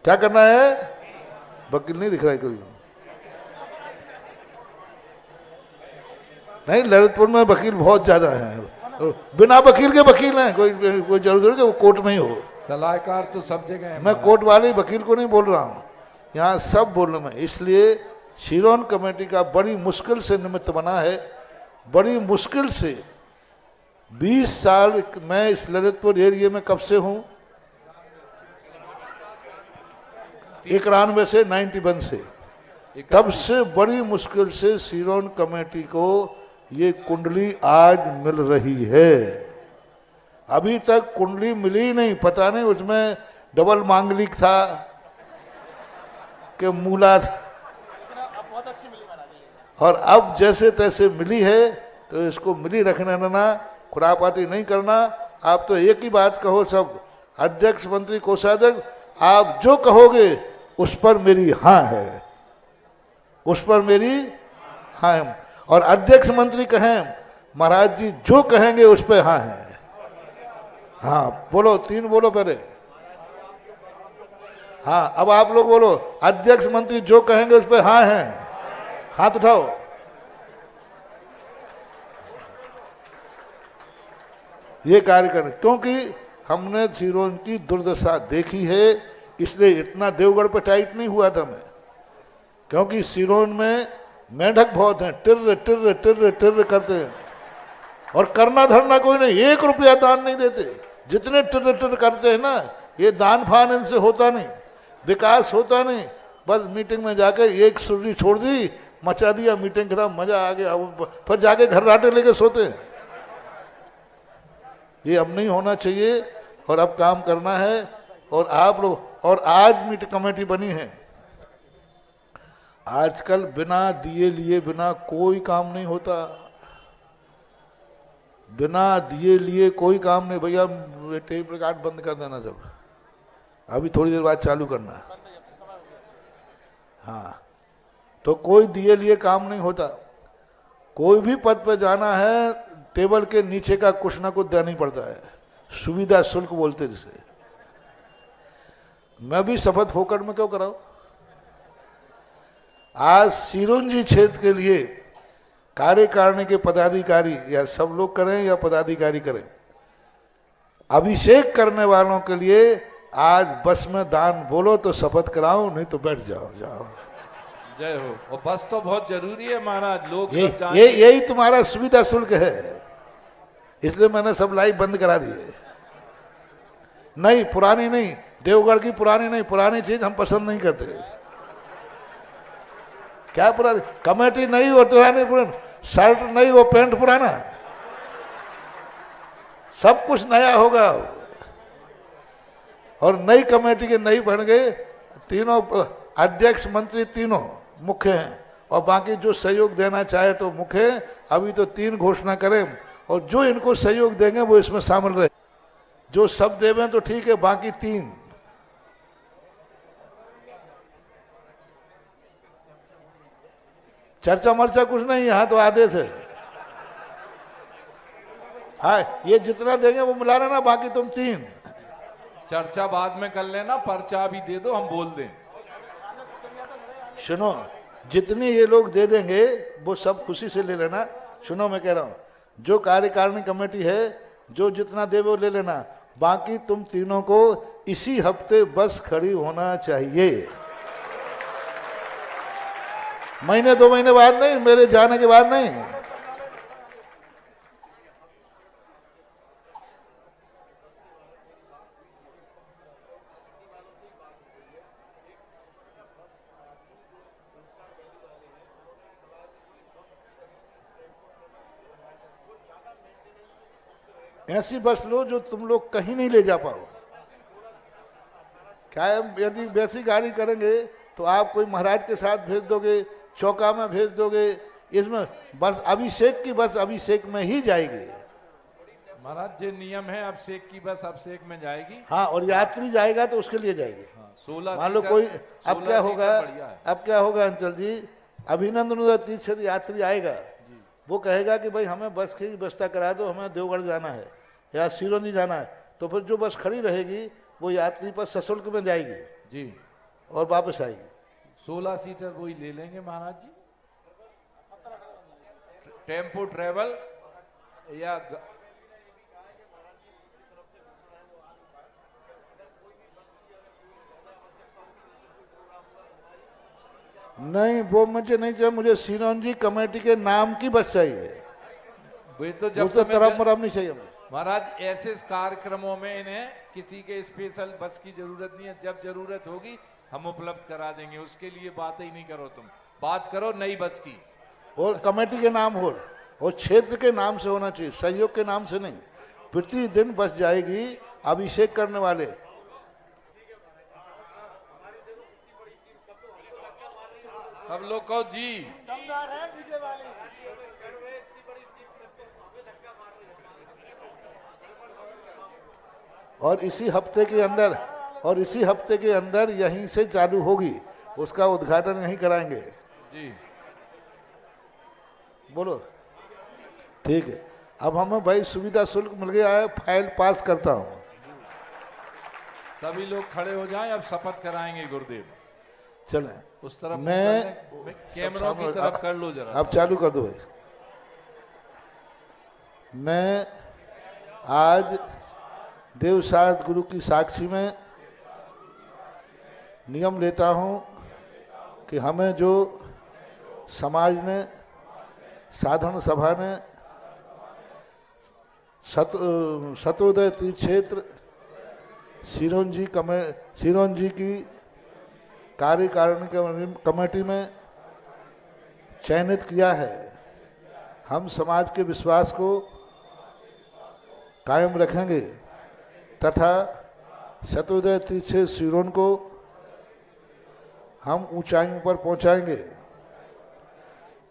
क्या करना है? वकील नहीं दिख रहा है कोई? नहीं, ललितपुर में वकील बहुत ज्यादा हैं, बिना वकील के वकील हैं, कोई जरूरत नहीं कि वो कोर्ट में ही हो। सलाहकार तो सब जगह है। मैं कोर्ट वाले वकील को नहीं बोल रहा हूं, यहाँ सब बोल रहा हूं। इसलिए सिरोन कमेटी का बड़ी मुश्किल से निमित्त बना है, बड़ी मुश्किल से 20 साल मैं इस ललितपुर एरिया में कब से हूं? 91 से 91 से, तब से बड़ी मुश्किल से सिरोन कमेटी को ये कुंडली आज मिल रही है। अभी तक कुंडली मिली नहीं, पता नहीं उसमें डबल मांगलिक था कि मूला था, और अब जैसे तैसे मिली है तो इसको मिली रखने देना, खुरापाती नहीं करना। आप तो एक ही बात कहो सब, अध्यक्ष मंत्री कोषाध्यक्ष, आप जो कहोगे उस पर मेरी हाँ है, उस पर मेरी हाँ है। और अध्यक्ष मंत्री कहें महाराज जी जो कहेंगे उस पर हाँ है। हाँ बोलो, 3 बोलो पहले। हाँ अब आप लोग बोलो, अध्यक्ष मंत्री जो कहेंगे उस पर हाँ है, हाथ उठाओ। ये कार्य करें, क्योंकि हमने सिरोन की दुर्दशा देखी है, इसलिए इतना देवगढ़ पे टाइट नहीं हुआ था मैं, क्योंकि सिरोन में मेंढक बहुत हैं, टिर्र टिर्र टिर्र टिर्र करते हैं, और करना धरना कोई नहीं, 1 रुपया दान नहीं देते। जितने टिर्र टिर्र करते हैं ना, ये दान फान इनसे होता नहीं, विकास होता नहीं। बस मीटिंग में जाकर एक सुर्री छोड़ दी, मचा दिया, मीटिंग के साथ मजा आ गया, फिर जाके घर राटे लेके सोते हैं। ये अब नहीं होना चाहिए, और अब काम करना है। और आप लोग, और आज मीटिंग कमेटी बनी है, आजकल बिना दिए लिए बिना कोई काम नहीं होता, बिना दिए लिए कोई काम नहीं। भैया टेप रिकॉर्ड बंद कर देना सब, अभी थोड़ी देर बाद चालू करना। हाँ, तो कोई दिए लिए काम नहीं होता। कोई भी पद पर जाना है, टेबल के नीचे का कुछ ना कुछ देना ही पड़ता है, सुविधा शुल्क बोलते जिसे। मैं भी शपथ फोकट में क्यों कराऊं? आज सिरोन जी क्षेत्र के लिए कार्यकारिणी के पदाधिकारी या सब लोग करें या पदाधिकारी करें, अभिषेक करने वालों के लिए आज बस में दान बोलो तो शपथ कराऊं, नहीं तो बैठ जाओ। जय हो। और बस तो बहुत जरूरी है महाराज, लोग यही तुम्हारा सुविधा शुल्क है, इसलिए मैंने सब लाइव बंद करा दिए। नहीं, पुरानी नहीं, देवगढ़ की पुरानी नहीं, पुरानी चीज हम पसंद नहीं करते। क्या पुरानी? कमेटी नहीं हो पुरानी, शर्ट नहीं हो पैंट पुराना, सब कुछ नया होगा। और नई कमेटी के नई बन गए, तीनों अध्यक्ष मंत्री तीनों मुख्य हैं, और बाकी जो सहयोग देना चाहे तो मुख्य हैं। अभी तो 3 घोषणा करें, और जो इनको सहयोग देंगे वो इसमें शामिल रहे। जो सब देवें तो ठीक है, बाकी 3। चर्चा मर्चा कुछ नहीं, यहाँ तो आदेश है। हाँ, ये जितना देंगे वो मिला लेना, बाकी तुम 3। चर्चा बाद में कर लेना, पर्चा भी दे दो, हम बोल दें। सुनो, जितने ये लोग दे देंगे वो सब खुशी से ले लेना। सुनो, मैं कह रहा हूं, जो कार्यकारिणी कमेटी है जो जितना दे वो ले लेना, बाकी तुम तीनों को इसी हफ्ते बस खड़ी होना चाहिए। महीने 2 महीने बाद नहीं, मेरे जाने के बाद नहीं, ऐसी बस लो जो तुम लोग कहीं नहीं ले जा पाओ। क्या है, यदि वैसी गाड़ी करेंगे तो आप कोई महाराज के साथ भेज दोगे, चौका में भेज दोगे, इसमें बस अभिषेक की बस अभिषेक में ही जाएगी। महाराज ये नियम है, अभिषेक की बस अभिषेक में जाएगी। हाँ, और यात्री जाएगा तो उसके लिए जाएगी। 16 मान लो कोई अब क्या होगा अंचल जी, अभिनंदन तीर्थ यात्री आएगा, वो कहेगा कि भाई हमें बस की व्यवस्था करा दो, हमें देवगढ़ जाना है या सिरोंजी जाना है, तो फिर जो बस खड़ी रहेगी वो यात्री पर सशुल्क में जाएगी जी और वापस आएगी। 16 सीटर वही ले लेंगे महाराज जी, टेम्पो ट्रेवल या नहीं, वो मुझे नहीं चाहिए, मुझे सिरोंजी कमेटी के नाम की बस चाहिए। वे तो जब तरफ मरम नहीं चाहिए महाराज। ऐसे कार्यक्रमों में इन्हें किसी के स्पेशल बस की जरूरत नहीं है, जब जरूरत होगी हम उपलब्ध करा देंगे, उसके लिए बात ही नहीं करो, तुम बात करो नई बस की। और कमेटी के नाम हो और क्षेत्र के नाम से होना चाहिए, सहयोग के नाम से नहीं। प्रतिदिन बस जाएगी अभिषेक करने वाले। सब लोग कहो जी। और इसी हफ्ते के अंदर यहीं से चालू होगी, उसका उद्घाटन यहीं कराएंगे जी। बोलो ठीक है। अब हमें भाई सुविधा शुल्क मिल गया है, फाइल पास करता हूं। सभी लोग खड़े हो जाएं, अब शपथ कराएंगे गुरुदेव। चलें उस तरफ, मैं कैमरों की तरफ कर लो जरा। अब चालू कर दो भाई। मैं आज देवसाद गुरु की साक्षी में नियम लेता हूं कि हमें जो समाज ने, साधारण सभा ने शतोदय तीर्थ क्षेत्र सिरोंजी की कार्यकारिणी कमेटी में चयनित किया है। हम समाज के विश्वास को कायम रखेंगे तथा शतोदय तीर्थ क्षेत्र सिरोन को हम ऊंचाइयों पर पहुंचाएंगे।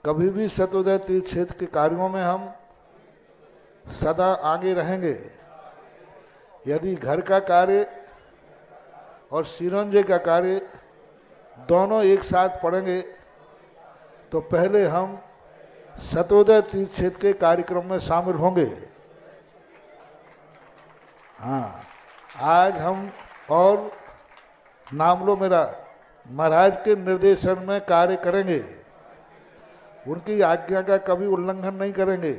कभी भी शतोदय तीर्थ क्षेत्र के कार्यों में हम सदा आगे रहेंगे। यदि घर का कार्य और सिरोंजी का कार्य दोनों एक साथ पड़ेंगे तो पहले हम शतोदय तीर्थ क्षेत्र के कार्यक्रम में शामिल होंगे। हाँ, आज हम और नाम लो मेरा, महाराज के निर्देशन में कार्य करेंगे। उनकी आज्ञा का कभी उल्लंघन नहीं करेंगे,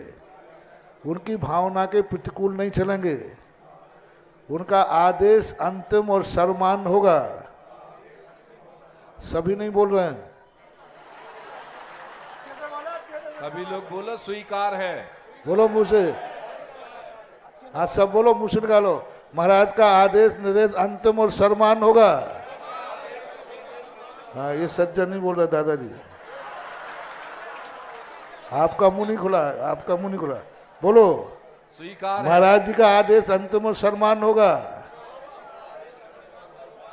उनकी भावना के प्रतिकूल नहीं चलेंगे। उनका आदेश अंतिम और सर्वमान्य होगा। सभी नहीं बोल रहे हैं, सभी लोग बोलो स्वीकार है। बोलो मुंह से, आज सब बोलो, मुंह से निकालो। महाराज का आदेश निर्देश अंतिम और सर्वमान्य होगा। हाँ, ये सज्जन नहीं बोल रहे दादाजी, आपका मुंह नहीं खुला, आपका मुंह नहीं खुला। बोलो स्वीकार। महाराज जी का आदेश अंतिम और सम्मान होगा।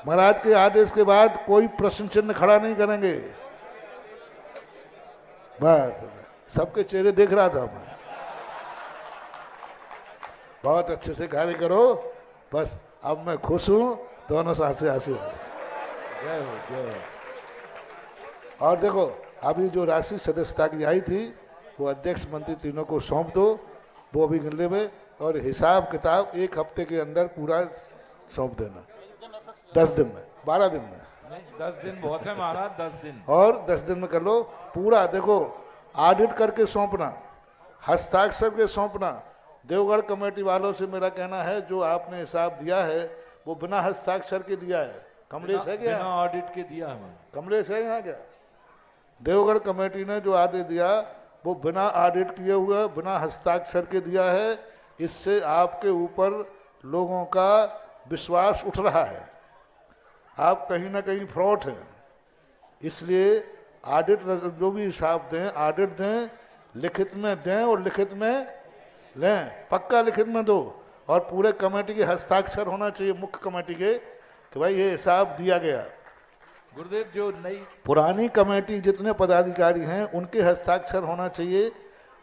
महाराज के आदेश के बाद कोई प्रश्न चिन्ह खड़ा नहीं करेंगे। बस, सबके चेहरे देख रहा था मैं। बहुत अच्छे से कार्य करो, बस अब मैं खुश हूं, दोनों साथ से आशीर्वाद। जय हो, जय हो। और देखो, अभी जो राशि सदस्यता की आई थी वो अध्यक्ष मंत्री तीनों को सौंप दो, वो अभी गिनले में, और हिसाब किताब 1 हफ्ते के अंदर पूरा सौंप देना। 10 दिन में, 12 दिन में नहीं, 10 दिन बहुत है महाराज, 10 दिन और 10 दिन में कर लो पूरा। देखो, ऑडिट करके सौंपना, हस्ताक्षर के सौंपना। देवगढ़ कमेटी वालों से मेरा कहना है, जो आपने हिसाब दिया है वो बिना हस्ताक्षर के दिया है। कमलेश है क्या? बिना ऑडिट के दिया हमें। कमलेश है यहाँ क्या? देवगढ़ कमेटी ने जो आदेश दिया वो बिना ऑडिट किए हुए, बिना हस्ताक्षर के दिया है। इससे आपके ऊपर लोगों का विश्वास उठ रहा है, आप कहीं ना कहीं फ्रॉड हैं। इसलिए ऑडिट, जो भी हिसाब दें ऑडिट दें, लिखित में दें और लिखित में लें, पक्का लिखित में दो, और पूरे कमेटी के हस्ताक्षर होना चाहिए, मुख्य कमेटी के, कि भाई ये हिसाब दिया गया। गुरुदेव जो नई पुरानी कमेटी जितने पदाधिकारी हैं उनके हस्ताक्षर होना चाहिए,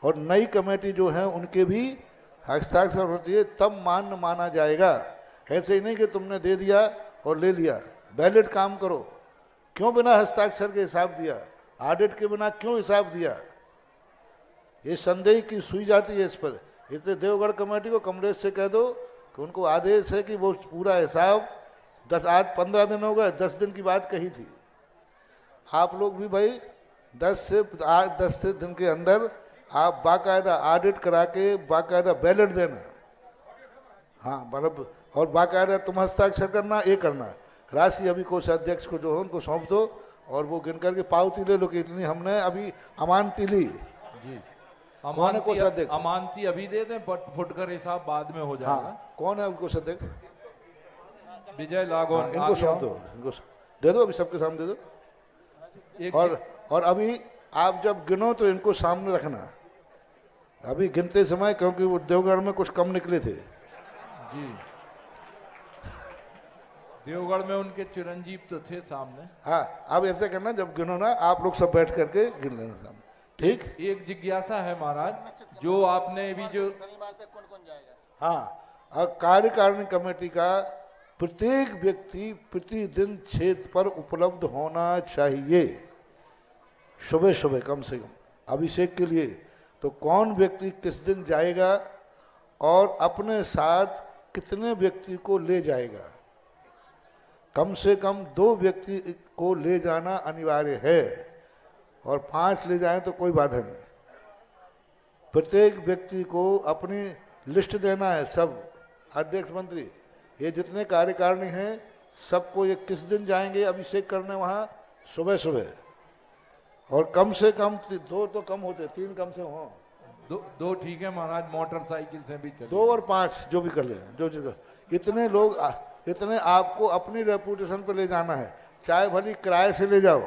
और नई कमेटी जो है उनके भी हस्ताक्षर होना चाहिए, तब मान्य माना जाएगा। ऐसे ही नहीं कि तुमने दे दिया और ले लिया। वैलिड काम करो। क्यों बिना हस्ताक्षर के हिसाब दिया? ऑडिट के बिना क्यों हिसाब दिया? ये संदेह की सुई जाती है इस पर। इसलिए देवगढ़ कमेटी को कमलेश से कह दो कि उनको आदेश है कि वो पूरा हिसाब आज 15 दिन हो गए, 10 दिन की बात कही थी। आप लोग भी भाई 10 से दिन के अंदर आप बाकायदा ऑडिट करा के बाकायदा बैलेट देना। हाँ मतलब, और बाकायदा तुम हस्ताक्षर करना, ये करना। राशि अभी कोषाध्यक्ष को जो है उनको सौंप दो, और वो गिन करके पावती ले लो कि इतनी हमने अभी अमानती ली। जी, कौन है कोषाध्यक्ष? अमानती अभी दे दें, फुटकर हिसाब बाद में हो जाएगा। हाँ, कौन है कोषाध्यक्ष? विजय लागोन। हाँ, इनको सौंप दो, इनको दे दो, अभी सबके सामने दे दो। और अभी आप जब गिनो तो इनको सामने रखना अभी गिनते समय, क्योंकि वो देवगढ़ में कुछ कम निकले थे। जी, देवगढ़ में उनके चिरंजीव तो थे सामने। हाँ, अब ऐसे करना, जब गिनो ना आप लोग सब बैठ करके गिन लेना सामने, ठीक? एक जिज्ञासा है महाराज, जो आपने भी जो हाँ, और कार्यकारिणी कमेटी का प्रत्येक व्यक्ति प्रतिदिन क्षेत्र पर उपलब्ध होना चाहिए, सुबह सुबह कम से कम अभिषेक के लिए। तो कौन व्यक्ति किस दिन जाएगा और अपने साथ कितने व्यक्ति को ले जाएगा? कम से कम 2 व्यक्ति को ले जाना अनिवार्य है, और 5 ले जाएं तो कोई बाधा नहीं। प्रत्येक व्यक्ति को अपनी लिस्ट देना है। सब अध्यक्ष मंत्री, ये जितने कार्यकारिणी हैं, सबको ये किस दिन जाएंगे अभिषेक करने वहाँ? सुबह सुबह। और कम से कम 2 तो कम होते, 3 कम से हों। 2 ठीक है महाराज, मोटरसाइकिल से भी चले। 2 और 5 जो भी कर ले, जो जगह इतने लोग, इतने आपको अपनी रेपुटेशन पे ले जाना है। चाहे भली किराए से ले जाओ,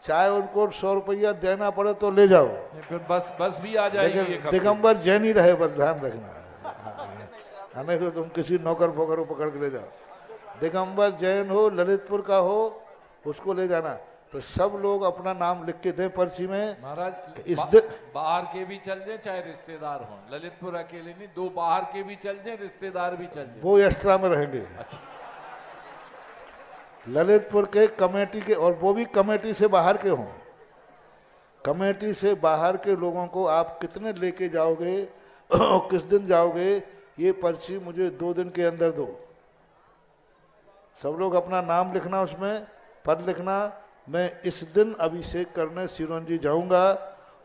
चाहे उनको 100 रुपया देना पड़े तो ले जाओ, फिर बस भी आ जाएगी। लेकिन दिगंबर जैन ही रहे, पर ध्यान रखना। नहीं तो तुम किसी नौकर फोकर को पकड़ के ले जाओ। दिगंबर जैन हो, ललितपुर का हो, उसको ले जाना। तो सब लोग अपना नाम लिख के दें पर्ची में। महाराज इस बाहर के भी चल जाए, चाहे रिश्तेदार हों। ललितपुर अकेले नहीं, 2 बाहर के भी चल जाए, रिश्तेदार भी चल जाए, वो एक्स्ट्रा में रहेंगे। अच्छा, ललितपुर के कमेटी के, और वो भी कमेटी से बाहर के हों। कमेटी से बाहर के लोगों को आप कितने लेके जाओगे और किस दिन जाओगे, ये पर्ची मुझे 2 दिन के अंदर दो। सब लोग अपना नाम लिखना, उसमें पद लिखना, मैं इस दिन अभिषेक करने सिरोंजी जाऊंगा,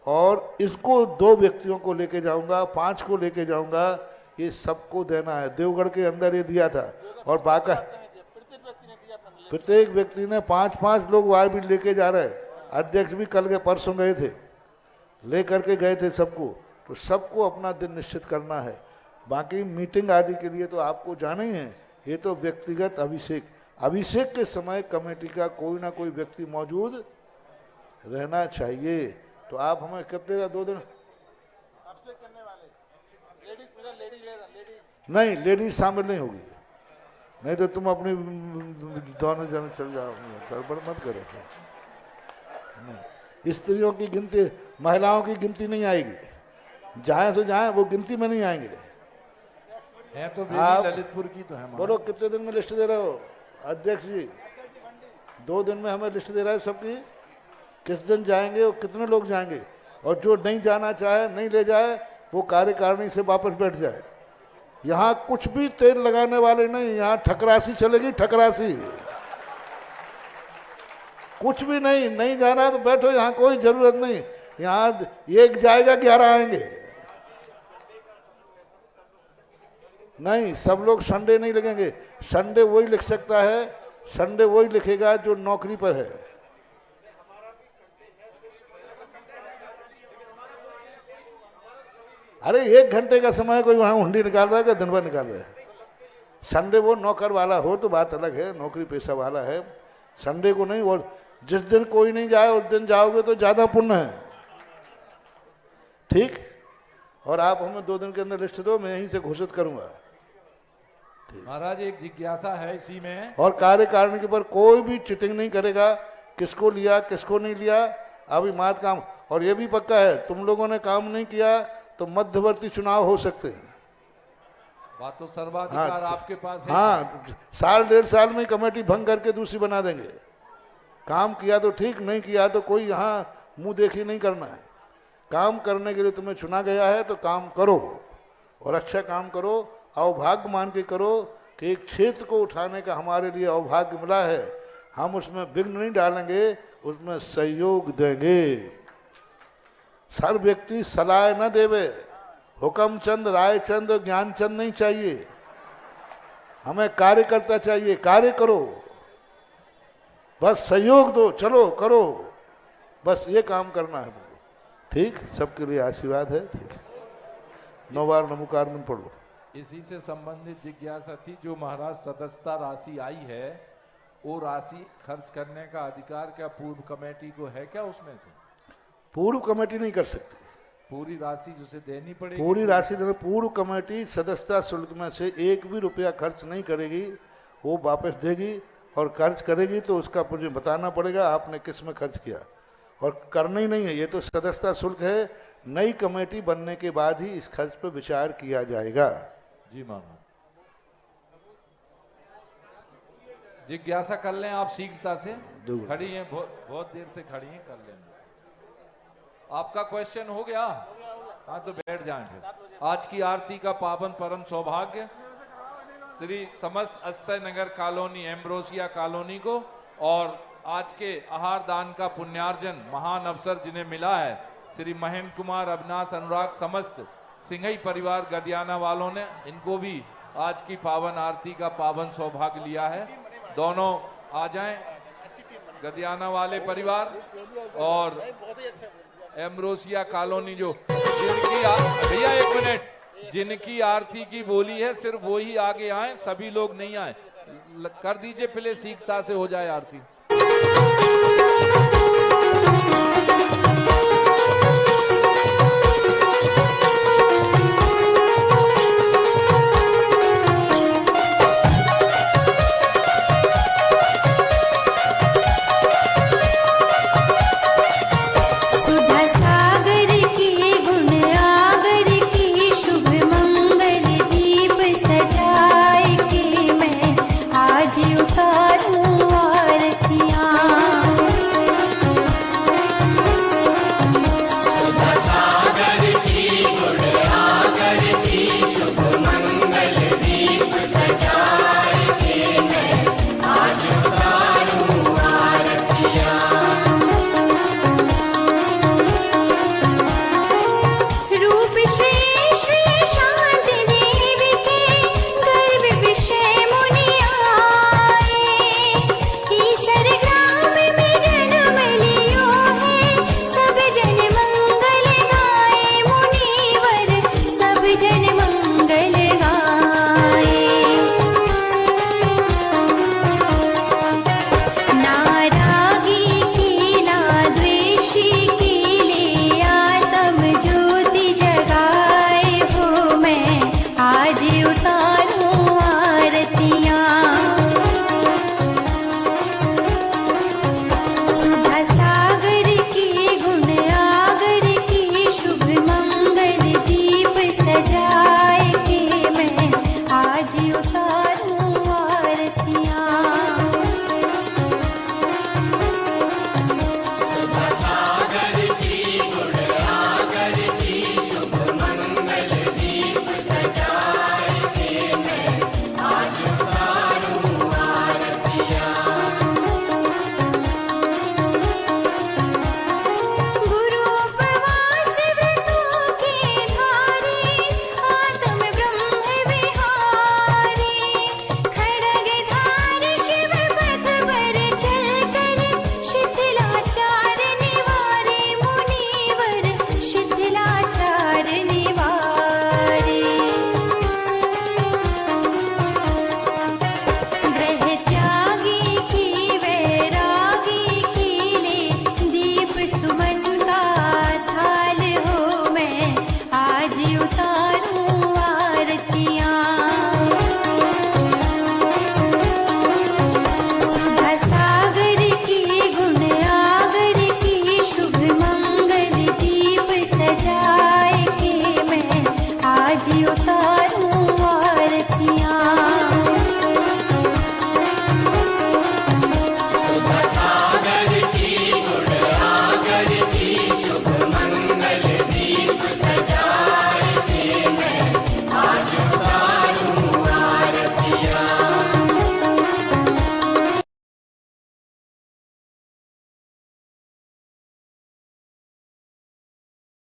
और इसको 2 व्यक्तियों को लेके जाऊंगा, 5 को लेके जाऊंगा, ये सबको देना है। देवगढ़ के अंदर ये दिया था, और बाका प्रत्येक व्यक्ति ने 5-5 लोग वहाँ भी लेके जा रहे हैं। अध्यक्ष भी कल के परसों गए थे, ले करके गए थे सबको। तो सबको अपना दिन निश्चित करना है। बाकी मीटिंग आदि के लिए तो आपको जाना ही है। ये तो व्यक्तिगत अभिषेक के समय कमेटी का कोई ना कोई व्यक्ति मौजूद रहना चाहिए। तो आप हमें कितने का 2 दिन? नहीं, लेडीज शामिल नहीं होगी, नहीं तो तुम अपनी दोनों जन चल जाओ, गड़बड़ मत करो। स्त्रियों की गिनती, महिलाओं की गिनती नहीं आएगी। जाए तो जाए, वो गिनती में नहीं आएंगे। है तो आप ललितपुर की तो है। बोलो कितने दिन में लिस्ट दे रहे हो अध्यक्ष जी? 2 दिन में हमें लिस्ट दे रहा है सबकी, किस दिन जाएंगे और कितने लोग जाएंगे। और जो नहीं जाना चाहे, नहीं ले जाए, वो कार्यकारिणी से वापस बैठ जाए। यहाँ कुछ भी तेल लगाने वाले नहीं, यहाँ ठकरासी चलेगी, ठकरासी। कुछ भी नहीं जाना तो बैठो, यहाँ कोई जरूरत नहीं। यहाँ 1 जाएगा 11 आएंगे। नहीं, सब लोग संडे नहीं लिखेंगे। संडे वही लिख सकता है, संडे वही लिखेगा जो नौकरी पर है। अरे 1 घंटे का समय कोई वहां हुंडी निकाल रहा है कि दिन भर निकाल रहा है? संडे वो नौकर वाला हो तो बात अलग है, नौकरी पेशा वाला है। संडे को नहीं, और जिस दिन कोई नहीं जाए उस दिन जाओगे तो ज्यादा पुण्य है। ठीक, और आप हमें 2 दिन के अंदर लिस्ट दो, मैं यहीं से घोषित करूंगा। महाराज एक जिज्ञासा है इसी में, और कार्यकारिणी के ऊपर कोई भी चिटिंग नहीं करेगा, किसको लिया किसको नहीं लिया, अभी मात काम। और ये भी पक्का है, तुम लोगों ने काम नहीं किया तो मध्यवर्ती चुनाव हो सकते हैं। बात तो सर्वाधिकार आपके पास है। हाँ, 1.5 साल में कमेटी भंग करके दूसरी बना देंगे। काम किया तो ठीक, नहीं किया तो कोई यहाँ मुंह देखी नहीं करना है। काम करने के लिए तुम्हें चुना गया है तो काम करो, और अच्छा काम करो, अवभाग्य मान के करो कि एक क्षेत्र को उठाने का हमारे लिए अवभाग्य मिला है, हम उसमें विघ्न नहीं डालेंगे, उसमें सहयोग देंगे। सर व्यक्ति सलाह न देवे, हुक्म चंद रायचंद ज्ञान चंद नहीं चाहिए, हमें कार्यकर्ता चाहिए। कार्य करो, बस सहयोग दो, चलो करो, बस ये काम करना है। ठीक, सबके लिए आशीर्वाद है। ठीक है, 9 बार नमोकार में पढ़ लो। इसी से संबंधित जिज्ञासा थी, जो महाराज सदस्यता राशि आई है वो राशि खर्च करने का अधिकार क्या पूर्व कमेटी को है क्या? उसमें से पूर्व कमेटी नहीं कर सकती, पूरी राशि जिसे देनी पड़ेगी, पूरी राशि देना। पूर्व कमेटी सदस्यता शुल्क में से 1 भी रुपया खर्च नहीं करेगी, वो वापस देगी, और खर्च करेगी तो उसका मुझे बताना पड़ेगा आपने किस में खर्च किया, और करना ही नहीं है। ये तो सदस्यता शुल्क है, नई कमेटी बनने के बाद ही इस खर्च पर विचार किया जाएगा। जी महाराज, जिज्ञासा कर लें आप शीघ्रता से। खड़ी हैं, बहुत देर से खड़ी हैं, कर लें। आपका क्वेश्चन हो गया? हाँ तो बैठ जाएं फिर। आज की आरती का पावन परम सौभाग्य श्री समस्त अक्षय नगर कॉलोनी, एम्ब्रोसिया कॉलोनी को, और आज के आहार दान का पुण्यार्जन महान अवसर जिन्हें मिला है, श्री महेंद्र कुमार, अविनाश, अनुराग, समस्त सिंघई परिवार गदियाना वालों ने, इनको भी आज की पावन आरती का पावन सौभाग्य लिया है। दोनों आ जाएं, गदियाना वाले परिवार और एम्ब्रोसिया कॉलोनी, जो जिनकी भैया 1 मिनट, जिनकी आरती की बोली है सिर्फ वो ही आगे आए, सभी लोग नहीं आए। कर दीजिए पहले, शीघ्रता से हो जाए आरती। उतारूं आरतियां।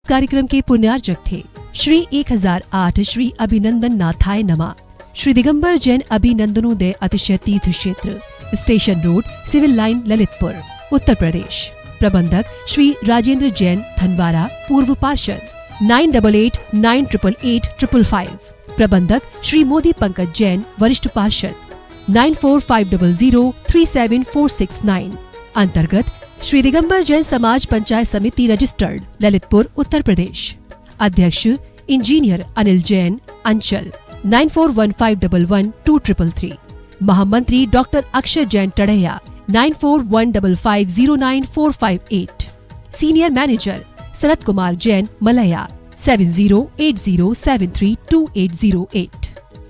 कार्यक्रम के पुण्यार्जक थे श्री 1008 श्री अभिनंदन नाथाय नमः, श्री दिगंबर जैन अभिनंदनोदय अतिशय तीर्थ क्षेत्र, station road, civil line, Lalitpur, Uttar Pradesh. प्रबंधक श्री राजेंद्र जैन धनवारा, पूर्व पार्षद, 9889888555। प्रबंधक श्री मोदी पंकज जैन, वरिष्ठ पार्षद, 9450037469। अंतर्गत श्री दिगंबर जैन समाज पंचायत समिति रजिस्टर्ड, ललितपुर, उत्तर प्रदेश। अध्यक्ष इंजीनियर अनिल जैन, अंचल, 9415112333। महामंत्री doctor Akshay Jain Tadaiya, 9415509458। Senior manager Sharad Kumar Jain, Malaya, 7080732808।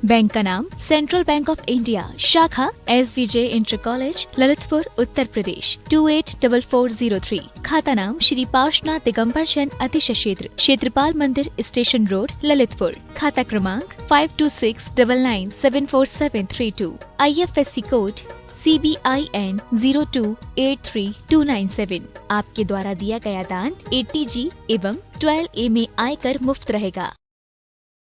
Bank का नाम सेंट्रल बैंक ऑफ इंडिया, शाखा SVJ inter college, Lalitpur, Uttar Pradesh, 284403। खाता नाम श्री पार्श्वनाथ दिगंबर जैन अतिशय क्षेत्र, क्षेत्रपाल मंदिर, स्टेशन रोड, ललितपुर। खाता क्रमांक 5269974732। IFSC code CBIN 0283297। आपके द्वारा दिया गया दान 80G एवं 12A में आयकर मुफ्त रहेगा।